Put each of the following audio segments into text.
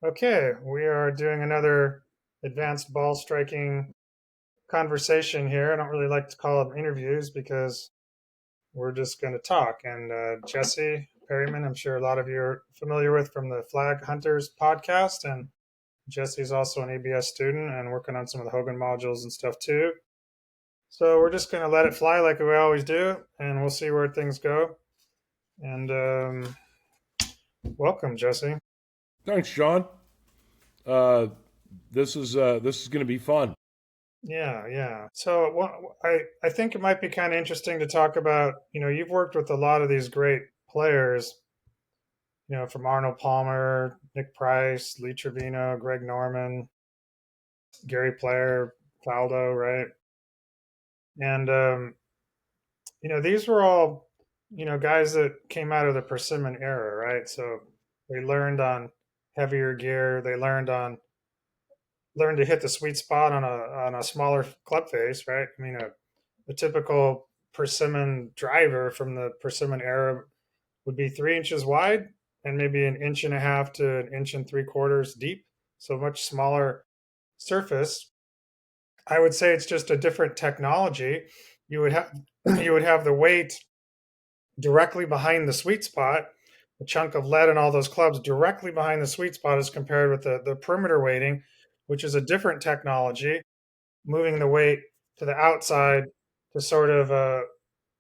Okay, we are doing another advanced ball striking conversation here. I don't really like to call them interviews because we're just going to talk. And Jesse Perryman, I'm sure a lot of you are familiar with from the Flag Hunters podcast. And Jesse's also an ABS student and working on some of the Hogan modules and stuff too. So we're just going to let it fly like we always do, and we'll see where things go. And welcome, Jesse. Thanks, John. Uh, this is going to be fun. Yeah, yeah. So I think it might be kind of interesting to talk about, you've worked with a lot of these great players, from Arnold Palmer, Nick Price, Lee Trevino, Greg Norman, Gary Player, Faldo, right? And these were all, guys that came out of the Persimmon era, right? So they learned on heavier gear, they learned to hit the sweet spot on a smaller club face, right? I mean, a typical persimmon driver from the persimmon era would be 3 inches wide and maybe an inch and a half to an inch and three quarters deep. So much smaller surface. I would say it's just a different technology. You would have you would have the weight directly behind the sweet spot, a chunk of lead in all those clubs directly behind the sweet spot as compared with the perimeter weighting, which is a different technology, moving the weight to the outside to sort of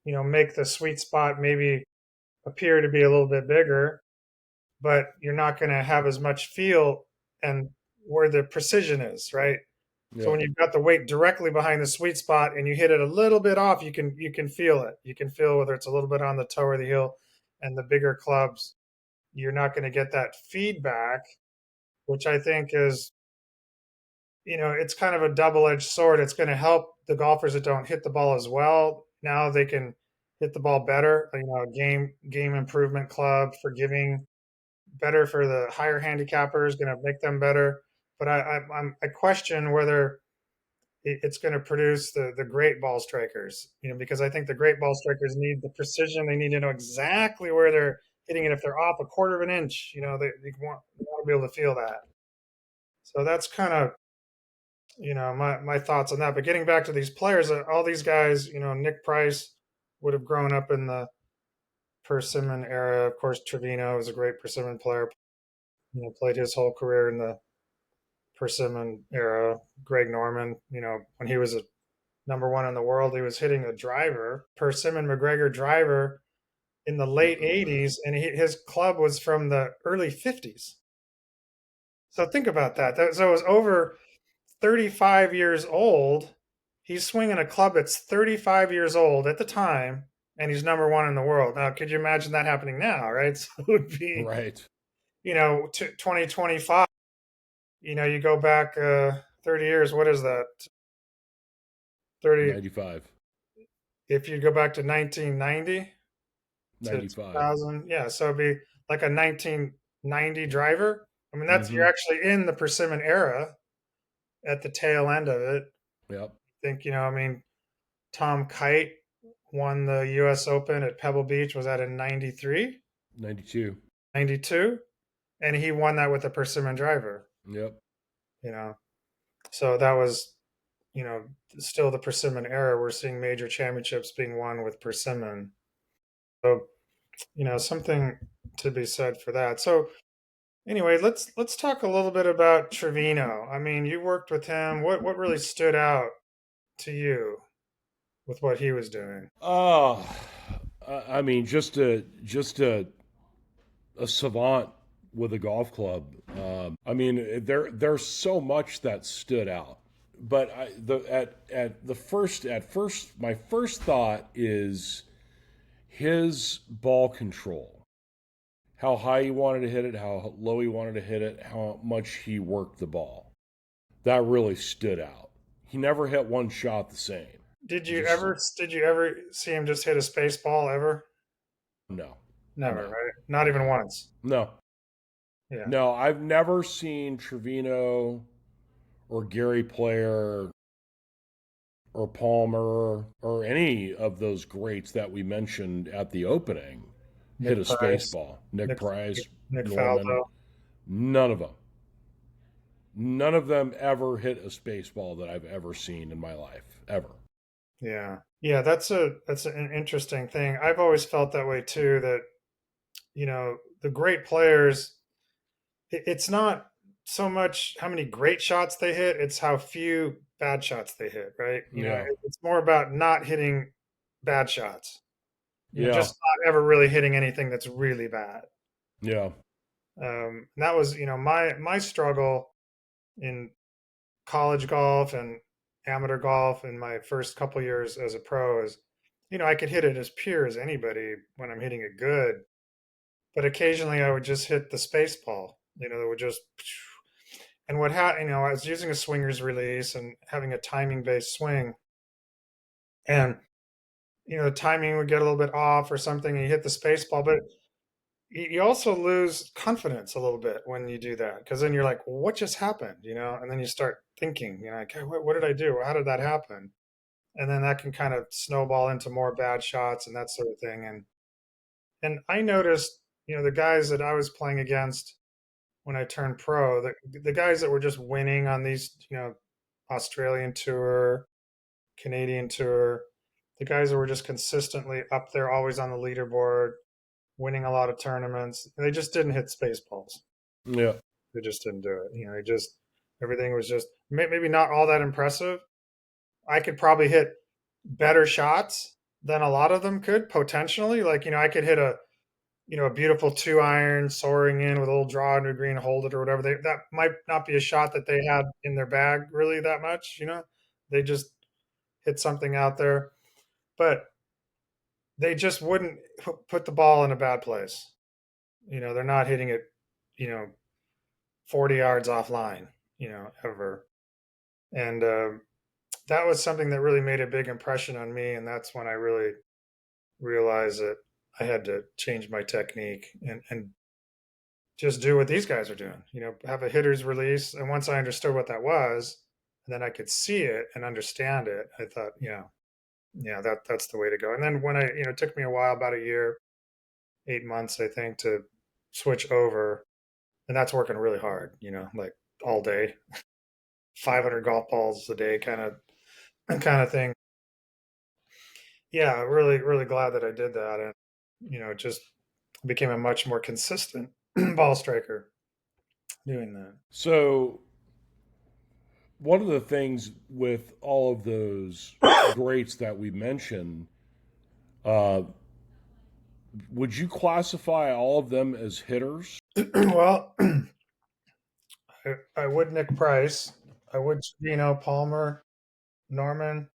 make the sweet spot maybe appear to be a little bit bigger, but you're not going to have as much feel and where the precision is, right? So Yeah, when you've got the weight directly behind the sweet spot and you hit it a little bit off, you can feel it. You can feel whether it's a little bit on the toe or the heel. And the bigger clubs, you're not going to get that feedback, which I think is, it's kind of a double-edged sword. It's going to help the golfers that don't hit the ball as well. Now they can hit the ball better. Game improvement club, forgiving, better for the higher handicappers, going to make them better. But I question whether it's going to produce the great ball strikers. Because I think the great ball strikers need the precision. They need to know exactly where they're hitting it. If they're off a quarter of an inch, they want to be able to feel that. So that's kind of my thoughts on that. But getting back to these players, all these guys, Nick Price would have grown up in the Persimmon era. Of course, Trevino was a great Persimmon player. Played his whole career in the Persimmon era. Greg Norman, when he was a number one in the world, he was hitting a driver, Persimmon McGregor driver in the late '80s, and his club was from the early '50s. So think about that. So it was over 35 years old. He's swinging a club that's 35 years old at the time, and he's number one in the world. Now, could you imagine that happening now, right? So it would be, right. to 2025. You go back 30 years. What is that? 30. 95, If you go back to 1990 to 95. 2000, yeah. So it'd be like a 1990 driver. I mean, you're Mm-hmm. actually in the persimmon era at the tail end of it. Yep. I think, I mean, Tom Kite won the US Open at Pebble Beach. Was that in 93, 92. 92? And he won that with a persimmon driver, Yep. you know. So that was, you know, still the persimmon era. We're seeing major championships being won with persimmon. So, something to be said for that. So anyway, let's talk a little bit about Trevino. I mean, you worked with him. What really stood out to you with what he was doing? Oh, I mean, just a savant with a golf club. I mean, there's so much that stood out. But my first thought is his ball control. How high he wanted to hit it, how low he wanted to hit it, how much he worked the ball. That really stood out. He never hit one shot the same. Did He you just ever did you ever see him just hit a space ball ever? no, Never, no, right? Not even once. no, Yeah. no. I've never seen Trevino or Gary Player or Palmer or any of those greats that we mentioned at the opening hit Nick a space Price, ball. Nick Nick Price, Nick Norman, Faldo. none of them. None of them ever hit a space ball that I've ever seen in my life, ever. Yeah. Yeah, that's an interesting thing. I've always felt that way too, that the great players, it's not so much how many great shots they hit, it's how few bad shots they hit, right? Yeah. It's more about not hitting bad shots. Yeah. Just not ever really hitting anything that's really bad. Yeah. That was, my struggle in college golf and amateur golf in my first couple years as a pro is, I could hit it as pure as anybody when I'm hitting it good, but occasionally I would just hit the space ball, that would just, and I was using a swinger's release and having a timing based swing, and the timing would get a little bit off or something, and you hit the space ball, but you also lose confidence a little bit when you do that, because then you're like, well, what just happened, and then you start thinking, like, hey, what did I do? How did that happen? And then that can kind of snowball into more bad shots and that sort of thing. And I noticed, the guys that I was playing against when I turned pro, the guys that were just winning on these, Australian tour, Canadian tour, the guys that were just consistently up there, always on the leaderboard, winning a lot of tournaments, they just didn't hit space balls. Yeah. They just didn't do it. They just, everything was just maybe not all that impressive. I could probably hit better shots than a lot of them could potentially. Like, I could hit a beautiful 2-iron soaring in with a little draw into green, hold it or whatever. That might not be a shot that they had in their bag really that much. They just hit something out there, but they just wouldn't put the ball in a bad place. They're not hitting it, you know, 40 yards offline, ever. And that was something that really made a big impression on me. And that's when I really realized that I had to change my technique and just do what these guys are doing, have a hitter's release. And once I understood what that was, and then I could see it and understand it, I thought, yeah, that's the way to go. And then when it took me a while, about a year, 8 months, I think, to switch over. And that's working really hard, like all day, 500 golf balls a day kind of thing. Yeah, really, really glad that I did that. And, it just became a much more consistent ball striker doing that. So, one of the things with all of those greats that we mentioned, uh, would you classify all of them as hitters? Well, I would Nick Price. I would Trevino, Palmer, Norman,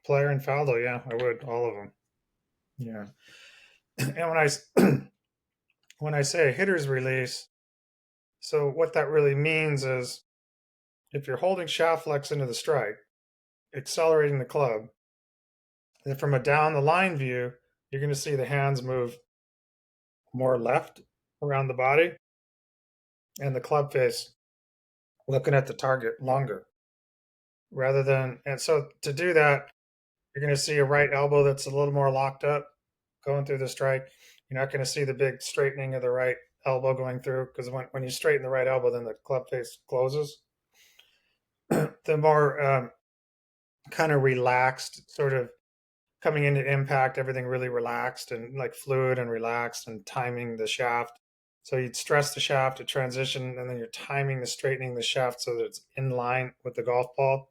Player, and Faldo. Yeah, I would all of them. Yeah, and when I say a hitter's release, so what that really means is if you're holding shaft flex into the strike, accelerating the club, and from a down the line view, you're going to see the hands move more left around the body, and the club face looking at the target longer, rather than. And so to do that, you're going to see a right elbow that's a little more locked up going through the strike. You're not going to see the big straightening of the right elbow going through, because when you straighten the right elbow, then the club face closes. The more kind of relaxed, sort of coming into impact, everything really relaxed and like fluid and relaxed, and timing the shaft. So you'd stress the shaft to transition, and then you're timing the straightening the shaft so that it's in line with the golf ball.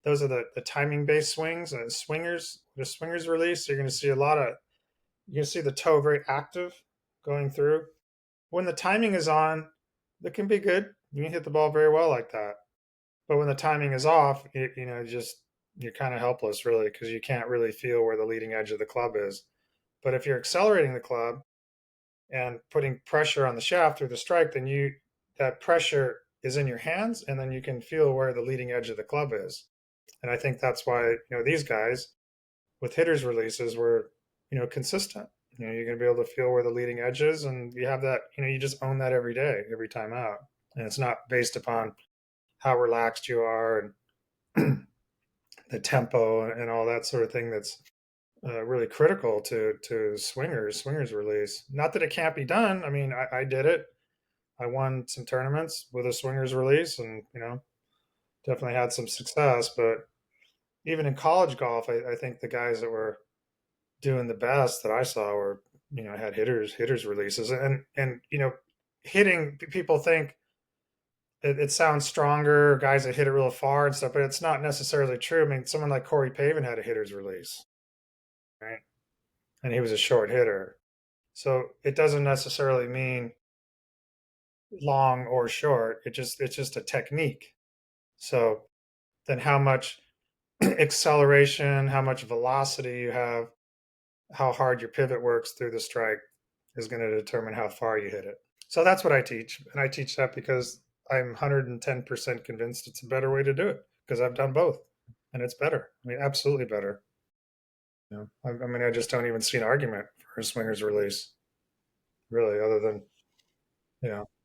Those are the timing based swings and the swingers release. So you're going to see you're going to see the toe very active going through. When the timing is on, that can be good. You can hit the ball very well like that. But when the timing is off, you're kind of helpless really, because you can't really feel where the leading edge of the club is. But if you're accelerating the club and putting pressure on the shaft through the strike, then that pressure is in your hands, and then you can feel where the leading edge of the club is. And I think that's why these guys with hitters releases were consistent. You're going to be able to feel where the leading edge is, and you have that. You just own that every day, every time out, and it's not based upon how relaxed you are and the tempo and all that sort of thing. That's really critical to swingers release. Not that it can't be done. I mean, I did it. I won some tournaments with a swingers release, and definitely had some success. But even in college golf, I think the guys that were doing the best that I saw were had hitters releases, and hitting, people think it sounds stronger, guys that hit it real far and stuff, but it's not necessarily true. I mean, someone like Corey Pavin had a hitter's release, right? And he was a short hitter. So it doesn't necessarily mean long or short. It's just a technique. So then how much acceleration, how much velocity you have, how hard your pivot works through the strike is going to determine how far you hit it. So that's what I teach. And I teach that because I'm 110% convinced it's a better way to do it because I've done both and it's better. I mean, absolutely better. I mean, I just don't even see an argument for a swinger's release, really, other than,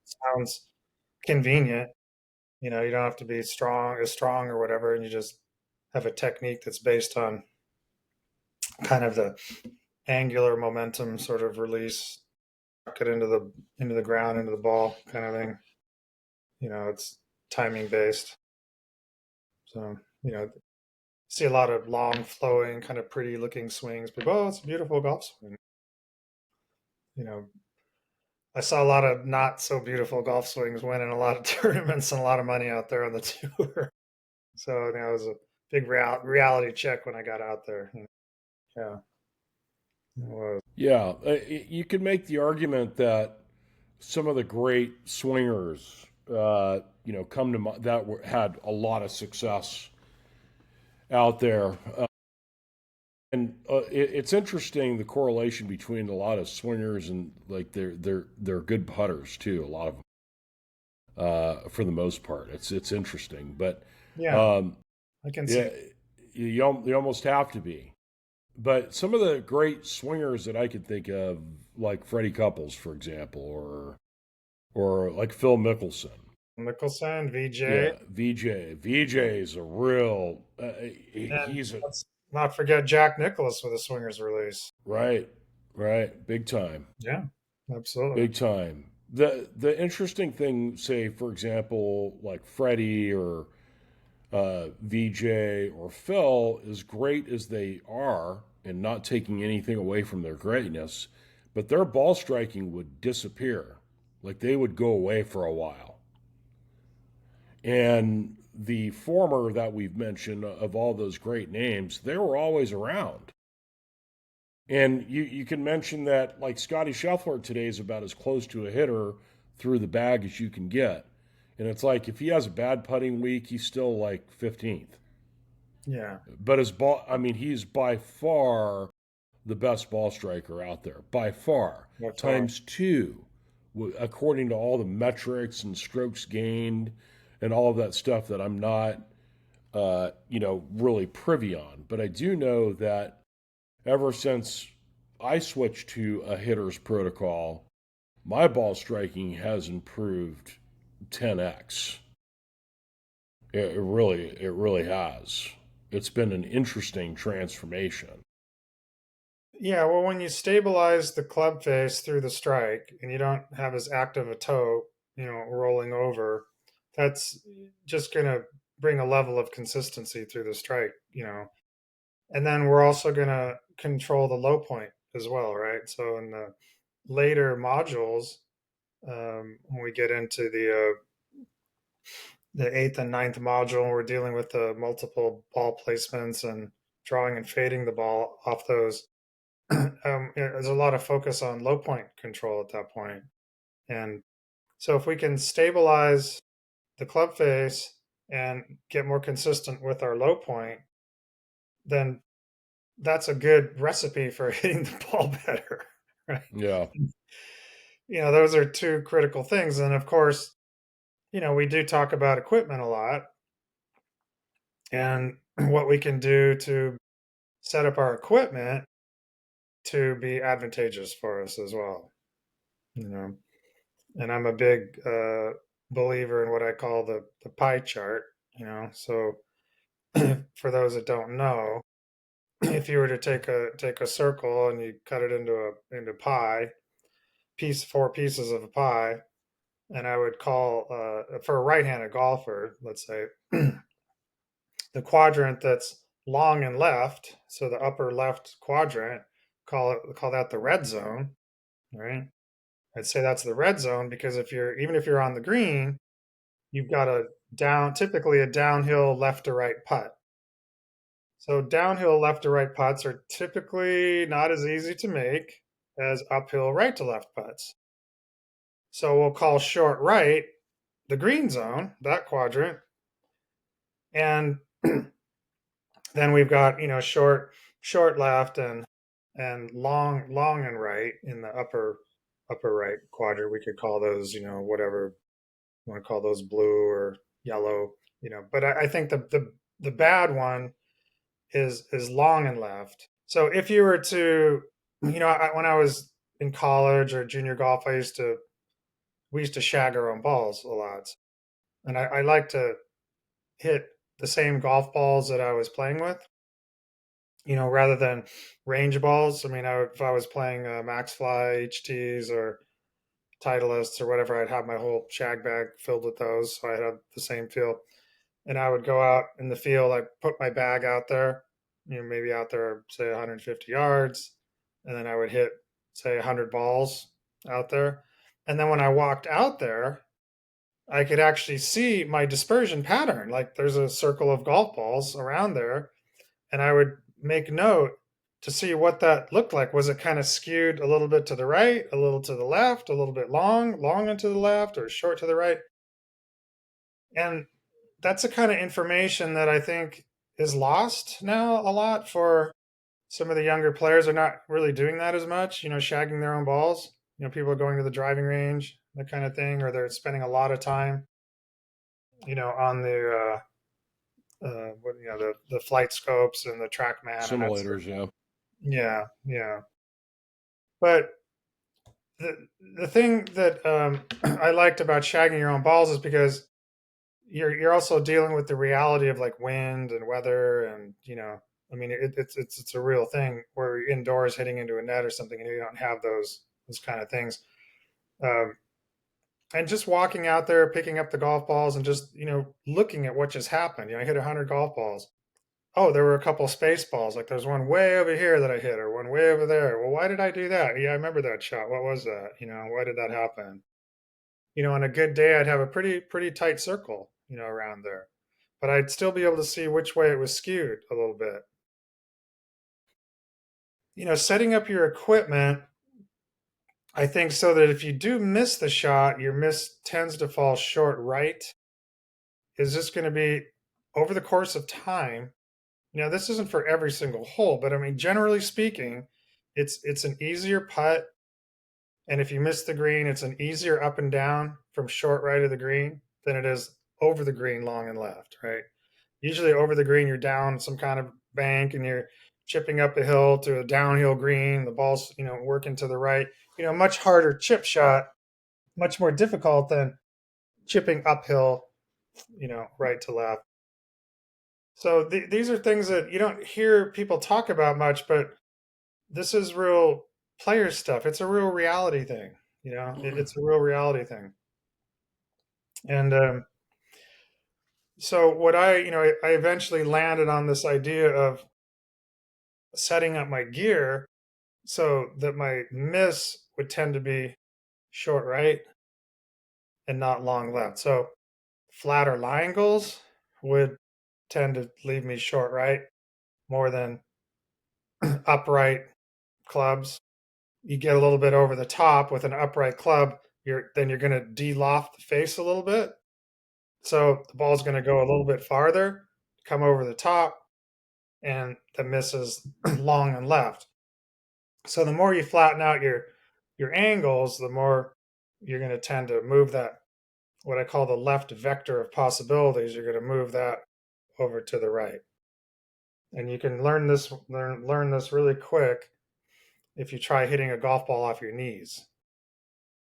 sounds convenient. You don't have to be strong or whatever, and you just have a technique that's based on kind of the angular momentum sort of release, it into the ground, into the ball kind of thing. It's timing based. So, see a lot of long flowing, kind of pretty looking swings. People, oh, it's a beautiful golf swing. You know, I saw a lot of not so beautiful golf swings winning a lot of tournaments and a lot of money out there on the tour. So it was a big reality check when I got out there. Yeah, it was. Yeah, you could make the argument that some of the great swingers, come to that had a lot of success out there. And it's interesting the correlation between a lot of swingers and like they're good putters too. A lot of them, for the most part, it's interesting. But Yeah, um, I can see. yeah, you almost have to be. But some of the great swingers that I could think of, like Freddie Couples, for example, or like Phil Mickelson. Mickelson, VJ, Yeah, VJ is a real. and He's a let's not forget Jack Nicklaus with a swingers release. right, right, big time, Yeah, absolutely. big time. The interesting thing, say for example, like Freddie or VJ or Phil, as great as they are, and not taking anything away from their greatness, but their ball striking would disappear, like they would go away for a while. And the former that we've mentioned of all those great names, they were always around. And you can mention that like Scotty Scheffler today is about as close to a hitter through the bag as you can get. And it's like if he has a bad putting week, he's still like 15th. Yeah, But his ball, I mean, he's by far the best ball striker out there, by far, by far. times two, according to all the metrics and strokes gained and all of that stuff that I'm not, really privy on. But I do know that ever since I switched to a hitter's protocol, my ball striking has improved 10x. It really has. It's been an interesting transformation. Yeah, well, when you stabilize the club face through the strike and you don't have as active a toe, rolling over, that's just going to bring a level of consistency through the strike. And then we're also going to control the low point as well, right? So in the later modules, when we get into the eighth and ninth module, we're dealing with the multiple ball placements and drawing and fading the ball off those. There's a lot of focus on low point control at that point. And so if we can stabilize the club face and get more consistent with our low point, then that's a good recipe for hitting the ball better, right? Yeah. Those are two critical things. And of course, we do talk about equipment a lot and what we can do to set up our equipment to be advantageous for us as well. You know, and I'm a big believer in what I call the pie chart. So for those that don't know, if you were to take a circle and you cut it into pie, four pieces of a pie, and I would call for a right-handed golfer, let's say, the quadrant that's long and left, so the upper left quadrant, call that the red zone, right? I'd say that's the red zone because if you're on the green, you've got typically a downhill left to right putt. So downhill left to right putts are typically not as easy to make as uphill right to left putts. So we'll call short right the green zone, that quadrant, and then we've got short left and long and right in the upper right quadrant. We could call those whatever you want to call those, blue or yellow. But I think the bad one is long and left. So if you were to, when I was in college or junior golf, we used to shag our own balls a lot, and I like to hit the same golf balls that I was playing with, rather than range balls. I mean, if I was playing Max Fly HTs or Titleists or whatever, I'd have my whole shag bag filled with those, so I'd have the same feel. And I would go out in the field. I put my bag out there, maybe out there, say 150 yards, and then I would hit, say, 100 balls out there. And then when I walked out there, I could actually see my dispersion pattern. Like there's a circle of golf balls around there, and I would make note to see what that looked like. Was it kind of skewed a little bit to the right, a little to the left, a little bit long and to the left, or short to the right? And that's the kind of information that I think is lost now a lot for some of the younger players. Are not really doing that as much, shagging their own balls. People are going to the driving range, that kind of thing, or they're spending a lot of time, on the flight scopes and the TrackMan and that's Simulators, yeah. yeah, yeah. But the thing that I liked about shagging your own balls is because you're also dealing with the reality of like wind and weather, and I mean it's a real thing where you're indoors hitting into a net or something and you don't have those kind of things. Um, and just walking out there, picking up the golf balls, and just looking at what just happened. I hit 100 golf balls. Oh, there were a couple space balls. Like there's one way over here that I hit, or one way over there. Well, why did I do that? Yeah, I remember that shot. What was that? Why did that happen? On a good day, I'd have a pretty tight circle, around there, but I'd still be able to see which way it was skewed a little bit. Setting up your equipment, I think, so that if you do miss the shot, your miss tends to fall short right, is just going to be over the course of time. This isn't for every single hole, but I mean, generally speaking, it's an easier putt, and if you miss the green, it's an easier up and down from short right of the green than it is over the green long and left, right? Usually over the green, you're down some kind of bank and you're chipping up a hill to a downhill green. The ball's, working to the right. Much harder chip shot, much more difficult than chipping uphill, right to left. So these are things that you don't hear people talk about much, but this is real player stuff. It's a real reality thing. It's a real reality thing. And so what I eventually landed on this idea of setting up my gear so that my miss would tend to be short right and not long left. So flatter lie angles would tend to leave me short right more than upright clubs. You get a little bit over the top with an upright club, you're going to de-loft the face a little bit. So the ball's going to go a little bit farther, come over the top, and the miss is long and left. So the more you flatten out your angles, the more you're going to tend to move that, what I call the left vector of possibilities. You're going to move that over to the right, and you can learn this really quick if you try hitting a golf ball off your knees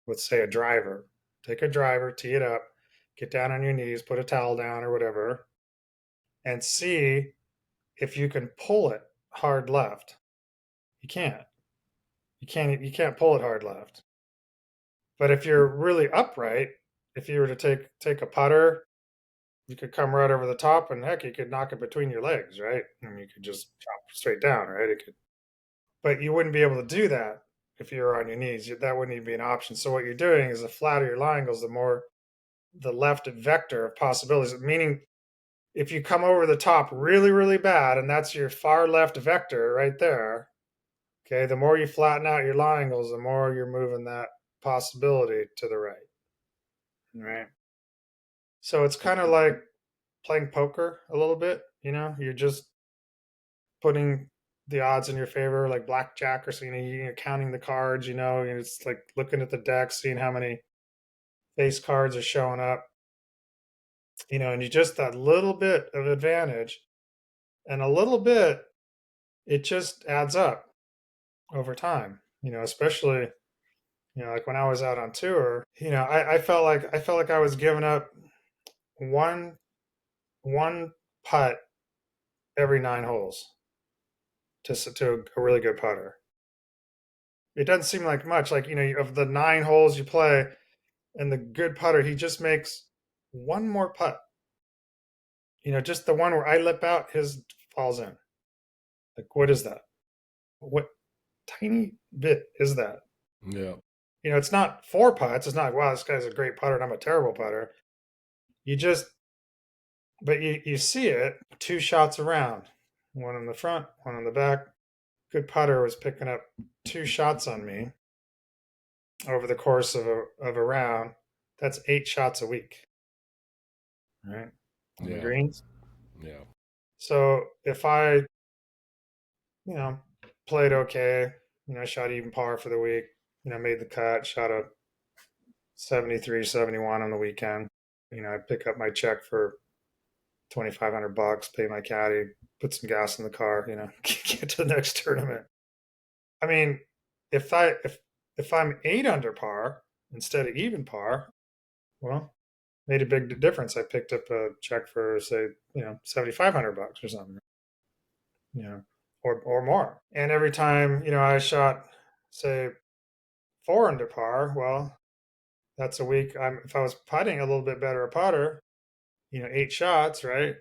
with, say, a driver. Take a driver, tee it up, get down on your knees, put a towel down or whatever, and see if you can pull it hard left. You can't. You can't pull it hard left. But if you're really upright if you were to take a putter, you could come right over the top, and heck, you could knock it between your legs, right? And you could just chop straight down, right? It could, but you wouldn't be able to do that if you were on your knees. That wouldn't even be an option. So what you're doing is the flatter your line goes, the more the left vector of possibilities. Meaning, if you come over the top really, really bad, and that's your far left vector right there, okay, the more you flatten out your line angles, the more you're moving that possibility to the right, right? So it's kind of like playing poker a little bit, you know, you're just putting the odds in your favor, like blackjack or something. You're counting the cards, you know, and it's like looking at the deck, seeing how many face cards are showing up, you know, and you just that little bit of advantage and a little bit, it just adds up over time, you know, especially, you know, like when I was out on tour, you know, I felt like I was giving up one one putt every 9 holes to a really good putter. It doesn't seem like much. Like, you know, of the 9 holes you play, and the good putter, he just makes one more putt. You know, just the one where I lip out, his falls in. Like, what is that? What tiny bit is that? Yeah. You know, it's not 4 putts. It's not like, wow, this guy's a great putter and I'm a terrible putter. You just, but you see it 2 shots around, one on the front, one on the back. Good putter was picking up 2 shots on me over the course of a round. That's 8 shots a week, right? On the Yeah. greens. Yeah. So if I, you know, played okay, you know, shot even par for the week, you know, made the cut, shot a 73, 71 on the weekend. You know, I pick up my check for $2,500, pay my caddy, put some gas in the car, you know, get to the next tournament. I mean, if I if I'm 8 under par instead of even par, well, made a big difference. I picked up a check for say, you know, $7,500 or something, you know, or more. And every time, you know, I shot say 4 under par, well, that's a week. If I was putting a little bit better a putter, you know, 8 shots, right?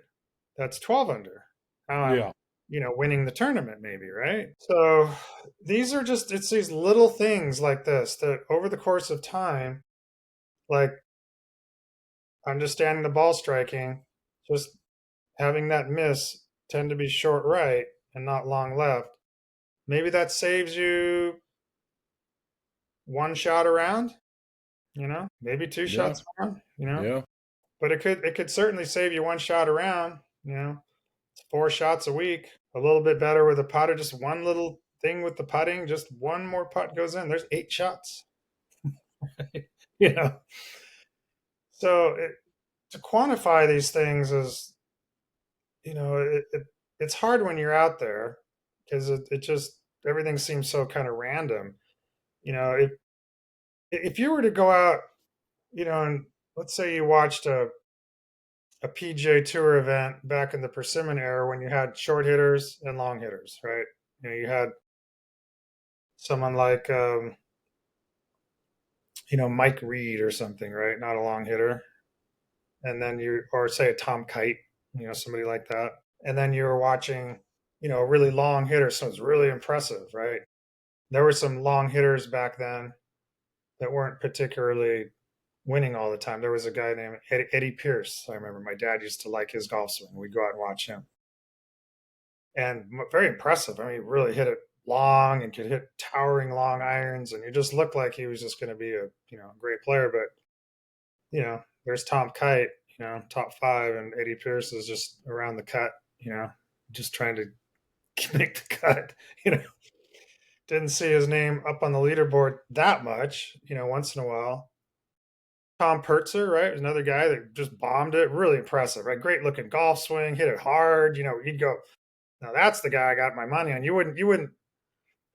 That's 12 under. Now I'm, Yeah. you know, winning the tournament maybe, right? So these are just it's these little things like this that over the course of time, like understanding the ball striking, just having that miss tend to be short right and not long left. Maybe that saves you 1 shot around, you know, maybe two Yeah. shots around, you know, Yeah. but it could certainly save you 1 shot around, you know, 4 shots a week, a little bit better with a putter, just one little thing with the putting, just one more putt goes in. There's 8 shots, you know. So to quantify these things is, you know, it's hard when you're out there because it just everything seems so kind of random. You know, if you were to go out, you know, and let's say you watched a PGA Tour event back in the Persimmon era when you had short hitters and long hitters, right? You know, you had someone like, you know, Mike Reed or something, right? Not a long hitter. And then or say a Tom Kite, you know, somebody like that. And then you were watching, you know, a really long hitter. So it's really impressive, right? There were some long hitters back then that weren't particularly winning all the time. There was a guy named Eddie Pierce. I remember my dad used to like his golf swing. We'd go out and watch him. And very impressive. I mean, he really hit it long and could hit towering long irons. And he just looked like he was just going to be a, you know, great player. But, you know, there's Tom Kite, you know, top 5, and Eddie Pierce is just around the cut, you know, just trying to make the cut, you know. Didn't see his name up on the leaderboard that much, you know, once in a while. Tom Pertzer, right, was another guy that just bombed it. Really impressive, right? Great looking golf swing, hit it hard. You know, he'd go, now that's the guy I got my money on. You wouldn't,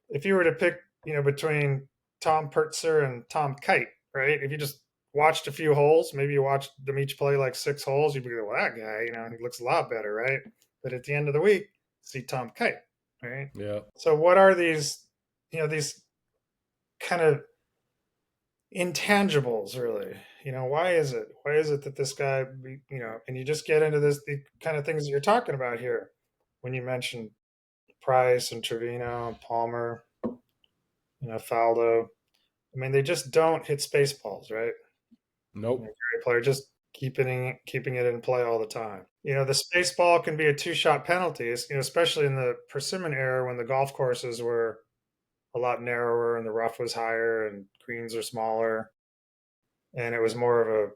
if you were to pick, you know, between Tom Pertzer and Tom Kite, right? If you just watched a few holes, maybe you watched them each play like 6 holes, you'd be like, well, that guy, you know, he looks a lot better, right? But at the end of the week, see Tom Kite, right? Yeah. So what are these, you know, these kind of intangibles, really. Why is it? Why is it that this guy, and you just get into the kind of things that you're talking about here when you mention Price and Trevino and Palmer, Faldo. I mean, they just don't hit space balls, right? Nope. Great player, just keeping it in play all the time. The space ball can be a two-shot penalty, especially in the Persimmon era when the golf courses were a lot narrower and the rough was higher and greens are smaller, and it was more of a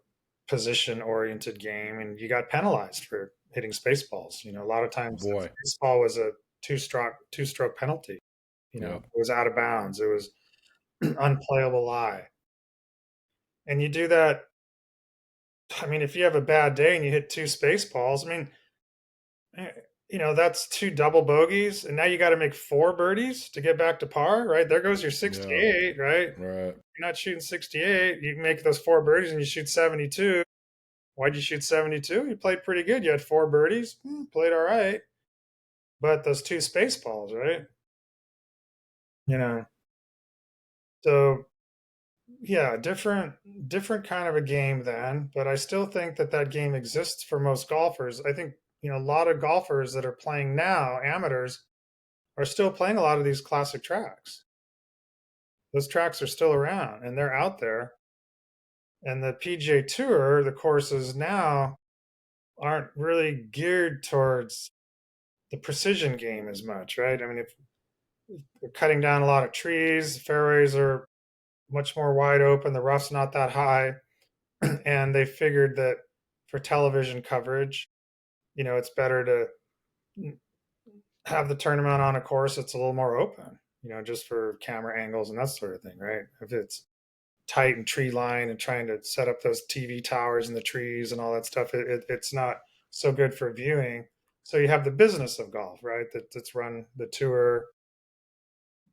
position-oriented game, and you got penalized for hitting space balls. A lot of times the Boy. space ball was a two-stroke penalty. Yep. It was out of bounds. It was unplayable lie. And you do that. I mean, if you have a bad day and you hit two space balls, I mean, eh, that's two double bogeys, and now you got to make four birdies to get back to par, right? There goes your Yeah. 68, right? Right. You're not shooting 68. You make those four birdies and you shoot 72. Why'd you shoot 72? You played pretty good. You had four birdies, played all right. But those two space balls, right? You know, so yeah, different kind of a game then, but I still think that game exists for most golfers. I think, a lot of golfers that are playing now, amateurs, are still playing a lot of these classic tracks. Those tracks are still around and they're out there. And the PGA Tour, the courses now aren't really geared towards the precision game as much, right? I mean, if they're cutting down a lot of trees, fairways are much more wide open, the rough's not that high, and they figured that for television coverage, it's better to have the tournament on a course that's a little more open, just for camera angles and that sort of thing, right? If it's tight and tree line and trying to set up those TV towers in the trees and all that stuff, it's not so good for viewing. So you have the business of golf, right? That's run the tour,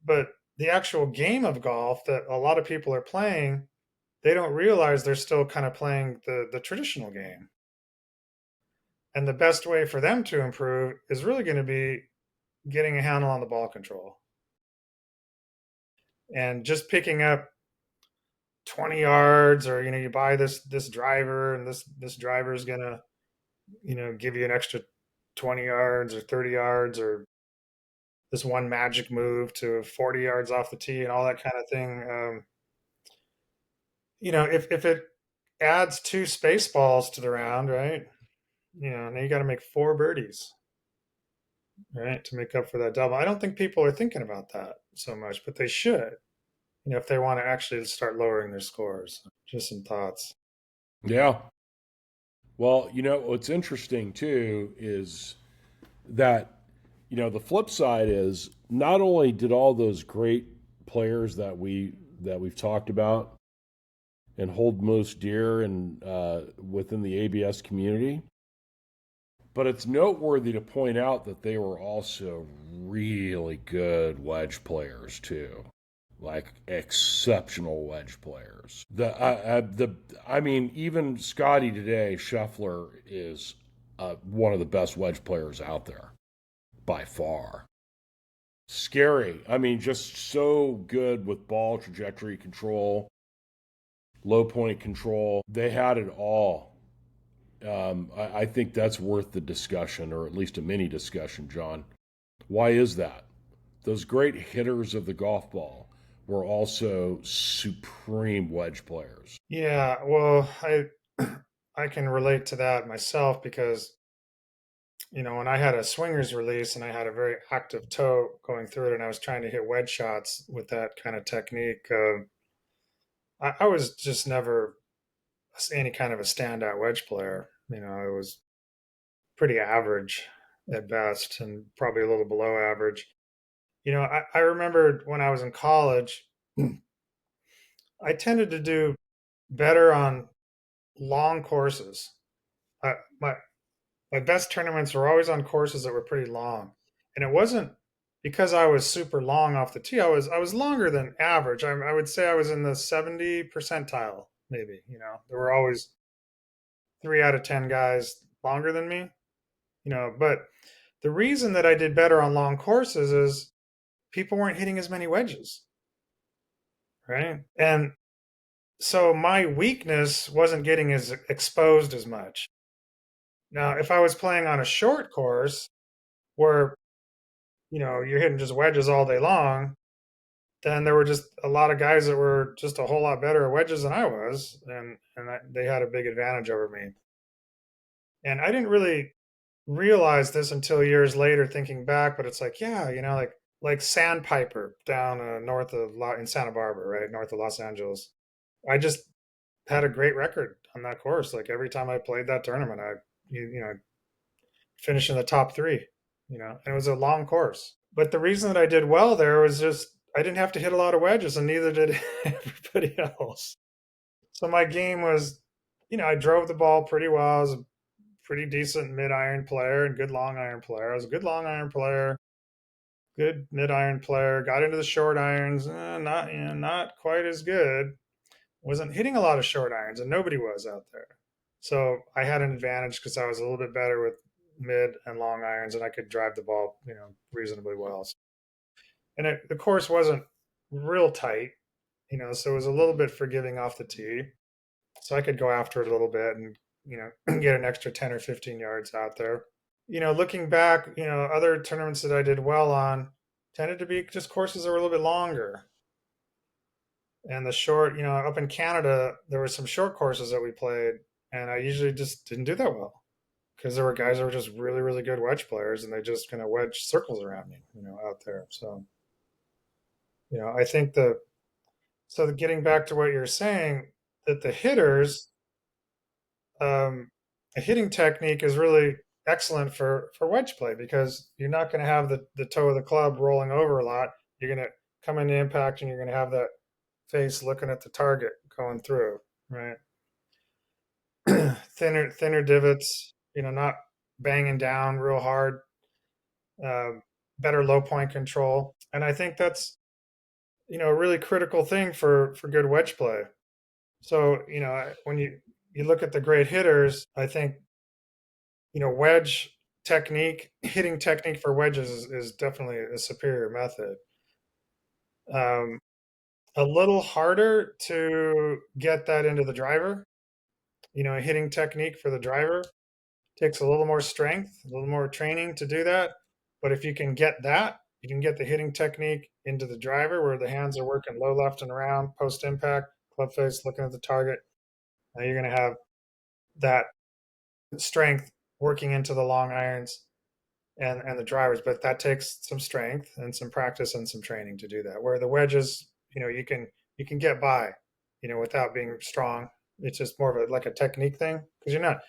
but the actual game of golf that a lot of people are playing, they don't realize they're still kind of playing the traditional game. And the best way for them to improve is really going to be getting a handle on the ball control and just picking up 20 yards, or you buy this driver, and this driver is going to give you an extra 20 yards or 30 yards, or this one magic move to 40 yards off the tee and all that kind of thing. If it adds two space balls to the round, right? Now you got to make four birdies, right, to make up for that double. I don't think people are thinking about that so much, but they should, if they want to actually start lowering their scores. Just some thoughts. Yeah. Well, what's interesting too is that, the flip side is not only did all those great players that we've talked about and hold most dear and within the ABS community, but it's noteworthy to point out that they were also really good wedge players too, like exceptional wedge players. I mean, even Scotty today, Scheffler is one of the best wedge players out there by far. Scary. I mean, just so good with ball trajectory control, low point control. They had it all. I think that's worth the discussion, or at least a mini discussion, John. Why is that? Those great hitters of the golf ball were also supreme wedge players. Yeah, well, I can relate to that myself because when I had a swingers release and I had a very active toe going through it, and I was trying to hit wedge shots with that kind of technique, I was just never any kind of a standout wedge player. I was pretty average at best and probably a little below average. I remember when I was in college, I tended to do better on long courses. I, my best tournaments were always on courses that were pretty long, and it wasn't because I was super long off the tee. I was longer than average. I would say I was in the 70 percentile, maybe. There were always 3 out of 10 guys longer than me. But the reason that I did better on long courses is people weren't hitting as many wedges, right? And so my weakness wasn't getting as exposed as much. Now, if I was playing on a short course where, you're hitting just wedges all day long, then there were just a lot of guys that were just a whole lot better at wedges than I was, and they had a big advantage over me. And I didn't really realize this until years later, thinking back. But it's like, yeah, like Sandpiper down north of in Santa Barbara, right north of Los Angeles. I just had a great record on that course. Like every time I played that tournament, I finished in the top three. And it was a long course. But the reason that I did well there was just I didn't have to hit a lot of wedges, and neither did everybody else. So my game was, I drove the ball pretty well. I was a pretty decent mid iron player and good long iron player. I was a good long iron player, good mid iron player. Got into the short irons, not quite as good. Wasn't hitting a lot of short irons, and nobody was out there. So I had an advantage because I was a little bit better with mid and long irons, and I could drive the ball, reasonably well. And the course wasn't real tight, so it was a little bit forgiving off the tee. So I could go after it a little bit and, get an extra 10 or 15 yards out there. Looking back, other tournaments that I did well on tended to be just courses that were a little bit longer. And the short, up in Canada, there were some short courses that we played, and I usually just didn't do that well because there were guys that were just really, really good wedge players, and they just kind of wedge circles around me, out there. So, I think getting back to what you're saying, that the hitters, a hitting technique is really excellent for wedge play because you're not going to have the toe of the club rolling over a lot. You're going to come into impact and you're going to have that face looking at the target going through, right? Thinner divots, not banging down real hard, better low point control. And I think that's, a really critical thing for good wedge play. So, when you look at the great hitters, I think, wedge technique, hitting technique for wedges is definitely a superior method. Um, a little harder to get that into the driver. Hitting technique for the driver takes a little more strength, a little more training to do that. But if you can get that, you can get the hitting technique into the driver where the hands are working low, left, and around, post impact, club face, looking at the target. Now you're going to have that strength working into the long irons and the drivers, but that takes some strength and some practice and some training to do that. Where the wedges, you can get by, without being strong. It's just more of like a technique thing because you're not,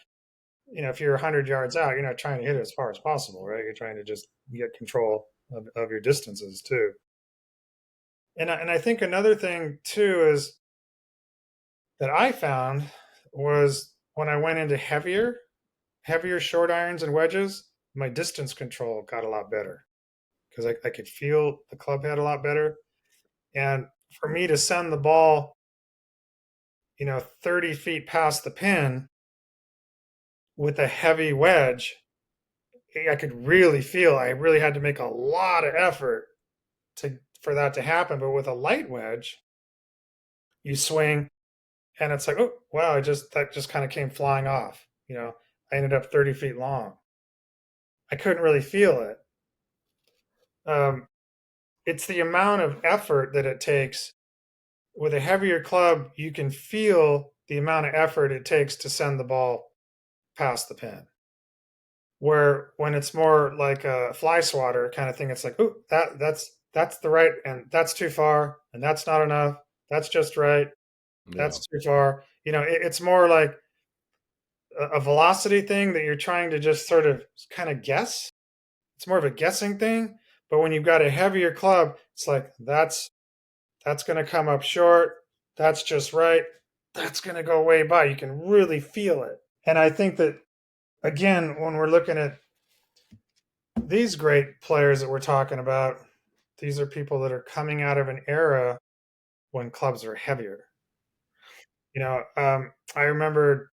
if you're 100 yards out, you're not trying to hit it as far as possible, right? You're trying to just get control of your distances too. And I think another thing too is that I found was when I went into heavier short irons and wedges, my distance control got a lot better because I could feel the club head a lot better. And for me to send the ball, 30 feet past the pin with a heavy wedge, I could really feel I really had to make a lot of effort for that to happen. But with a light wedge, you swing and it's like, oh wow, that just kind of came flying off. I ended up 30 feet long. I couldn't really feel it. Um, it's the amount of effort that it takes. With a heavier club, you can feel the amount of effort it takes to send the ball past the pin. Where when it's more like a fly swatter kind of thing, it's like, oh, that's the right, and that's too far, and that's not enough. That's just right. Yeah. That's too far. It's more like a velocity thing that you're trying to just sort of kind of guess. It's more of a guessing thing. But when you've got a heavier club, it's like that's going to come up short. That's just right. That's going to go way by. You can really feel it. And I think that, again, when we're looking at these great players that we're talking about, these are people that are coming out of an era when clubs are heavier. I remember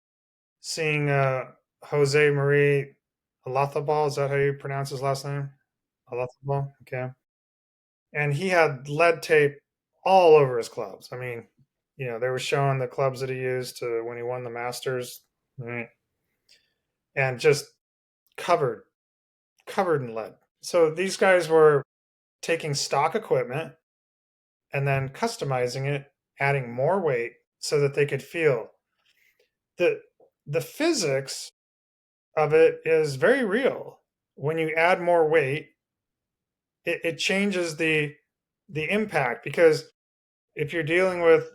seeing Jose Marie Olazabal. Is that how you pronounce his last name? Olazabal. Okay. And he had lead tape all over his clubs. I mean, They were showing the clubs that he used to when he won the Masters, right? And just covered, covered in lead. So these guys were taking stock equipment and then customizing it, adding more weight so that they could feel the the physics of it is very real. When you add more weight, it changes the impact because if you're dealing with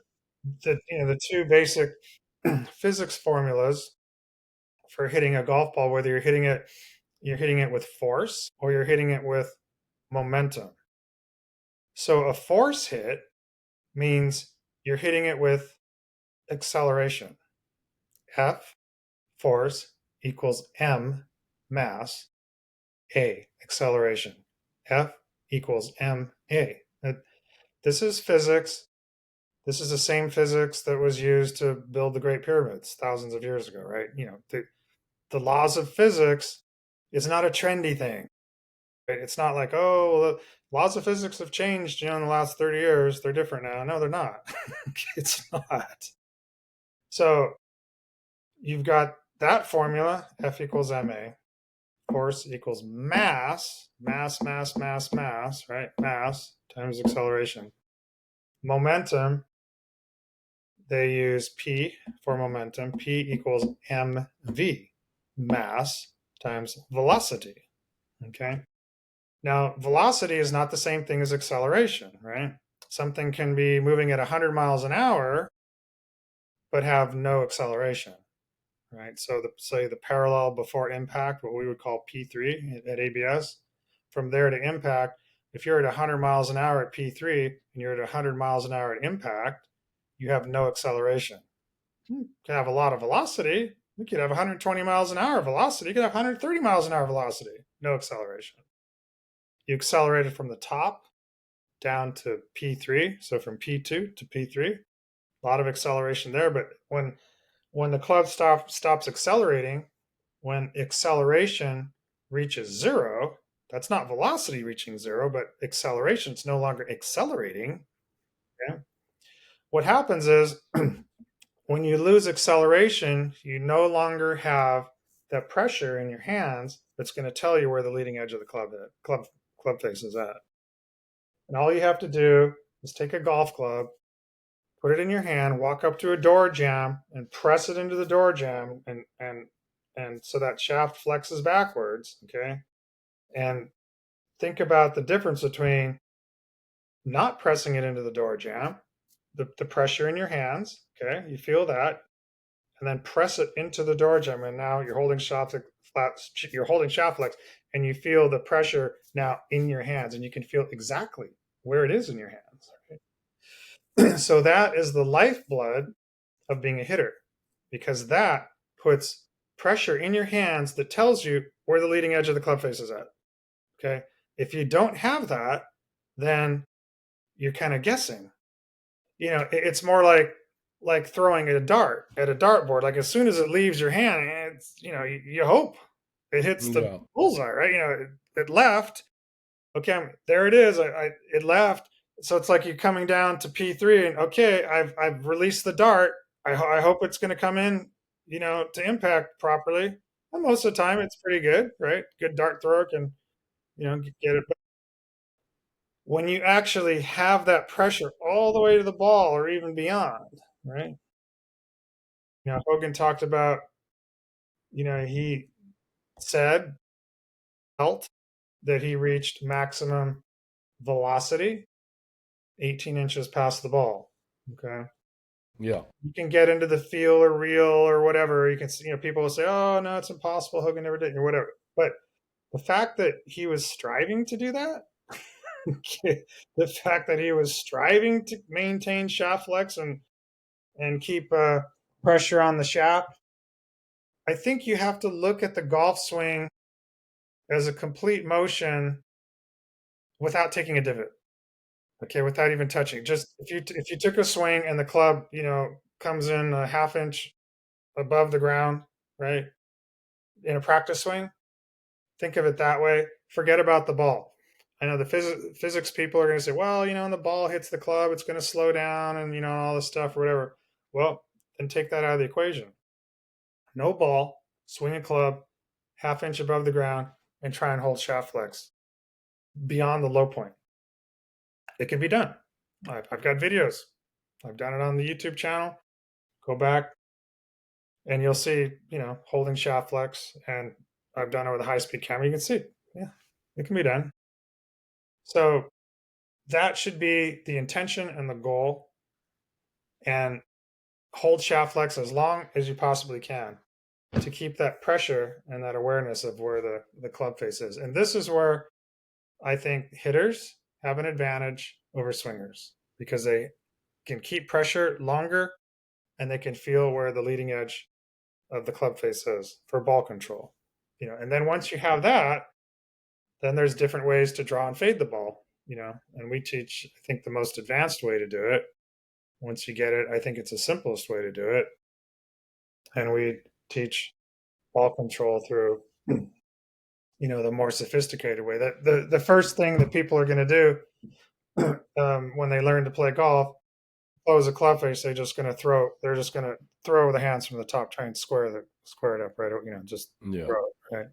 the two basic physics formulas for hitting a golf ball, whether you're hitting it with force or you're hitting it with momentum. So a force hit means you're hitting it with acceleration. F force equals m mass, a acceleration. F equals ma. This is physics. This is the same physics that was used to build the Great Pyramids thousands of years ago, right? The laws of physics is not a trendy thing. Right? It's not like, oh, well, the laws of physics have changed, in the last 30 years. They're different now. No, they're not. It's not. So you've got that formula, F equals ma. Force equals mass, right? Mass times acceleration. Momentum, they use P for momentum. P equals mv, mass times velocity. Okay. Now, velocity is not the same thing as acceleration, right? Something can be moving at 100 miles an hour, but have no acceleration, right? So, say the parallel before impact, what we would call P3 at ABS, from there to impact, if you're at 100 miles an hour at P3 and you're at 100 miles an hour at impact, you have no acceleration. You can have a lot of velocity. You could have 120 miles an hour velocity. You could have 130 miles an hour velocity. No acceleration. You accelerate it from the top down to P3, so from P2 to P3. A lot of acceleration there, but when the club stops accelerating, when acceleration reaches zero, that's not velocity reaching zero, but acceleration is no longer accelerating. Okay? What happens is when you lose acceleration, you no longer have that pressure in your hands that's going to tell you where the leading edge of the club face is at. And all you have to do is take a golf club, put it in your hand, walk up to a door jamb, and press it into the door jamb, and so that shaft flexes backwards. Okay, and think about the difference between not pressing it into the door jamb, the pressure in your hands. Okay, you feel that, and then press it into the door jamb, and now you're holding shaft flex, and you feel the pressure now in your hands, and you can feel exactly where it is in your hands. Right? So that is the lifeblood of being a hitter, because that puts pressure in your hands that tells you where the leading edge of the club face is at. Okay. If you don't have that, then you're kind of guessing. It's more like throwing a dart at a dartboard. Like as soon as it leaves your hand, you hope it hits the Yeah. bullseye, right? It left. Okay, there it is. It left. So it's like you're coming down to P3, and okay, I've released the dart. I hope it's going to come in, to impact properly. And most of the time, it's pretty good, right? Good dart thrower can, get it. But when you actually have that pressure all the way to the ball or even beyond, right? Hogan talked about, he said, felt that he reached maximum velocity 18 inches past the ball. Okay. Yeah. You can get into the feel or real or whatever. You can, people will say, oh, no, it's impossible. Hogan never did, or whatever. But the fact that he was striving to do that, the fact that he was striving to maintain shaft flex and keep pressure on the shaft, I think you have to look at the golf swing as a complete motion without taking a divot. Okay, without even touching. Just if you took a swing and the club, comes in a half inch above the ground, right? In a practice swing, think of it that way. Forget about the ball. I know the physics people are going to say, well, when the ball hits the club, it's going to slow down and, all this stuff or whatever. Well, then take that out of the equation. No ball, swing a club half inch above the ground and try and hold shaft flex beyond the low point. It can be done. I've got videos. I've done it on the YouTube channel. Go back and you'll see, holding shaft flex. And I've done it with a high speed camera. You can see, yeah, it can be done. So that should be the intention and the goal. And hold shaft flex as long as you possibly can to keep that pressure and that awareness of where the club face is. And this is where I think hitters have an advantage over swingers because they can keep pressure longer and they can feel where the leading edge of the club face is for ball control. And then once you have that, then there's different ways to draw and fade the ball, and we teach, I think, the most advanced way to do it. Once you get it, I think it's the simplest way to do it. And we teach ball control through, the more sophisticated way. That the first thing that people are going to do when they learn to play golf, close a club face, they're just going to throw the hands from the top, try and square it up, right? Just throw it, right?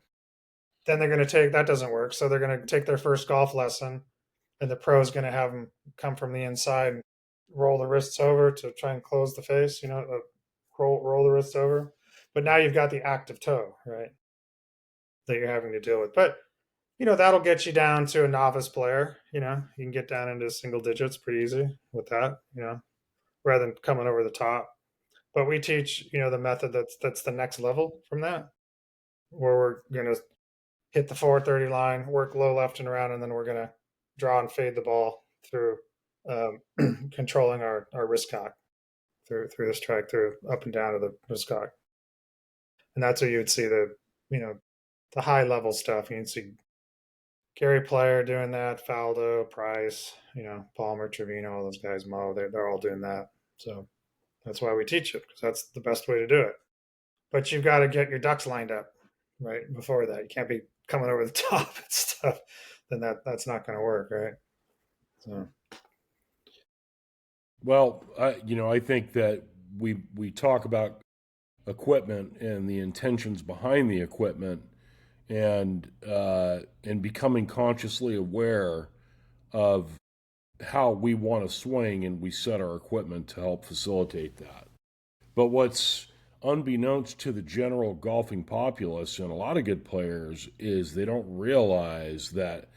Then they're going to take, that doesn't work. So they're going to take their first golf lesson and the pro is going to have them come from the inside and roll the wrists over to try and close the face, roll the wrists over. But now you've got the active toe, right, that you're having to deal with. But, that'll get you down to a novice player. You can get down into single digits pretty easy with that, rather than coming over the top. But we teach, the method that's the next level from that, where we're going to hit the 430 line, work low left and around, and then we're going to draw and fade the ball through controlling our wrist cock through the strike, through up and down to the wrist cock. And that's where you would see the high level stuff. You'd see Gary Player doing that, Faldo, Price, Palmer, Trevino, all those guys, Mo, they're all doing that. So that's why we teach it, because that's the best way to do it. But you've got to get your ducks lined up right before that. You can't be coming over the top and stuff. Then that's not going to work, right? So. Well, I think that we talk about equipment and the intentions behind the equipment, and becoming consciously aware of how we want to swing, and we set our equipment to help facilitate that. But what's unbeknownst to the general golfing populace and a lot of good players is they don't realize that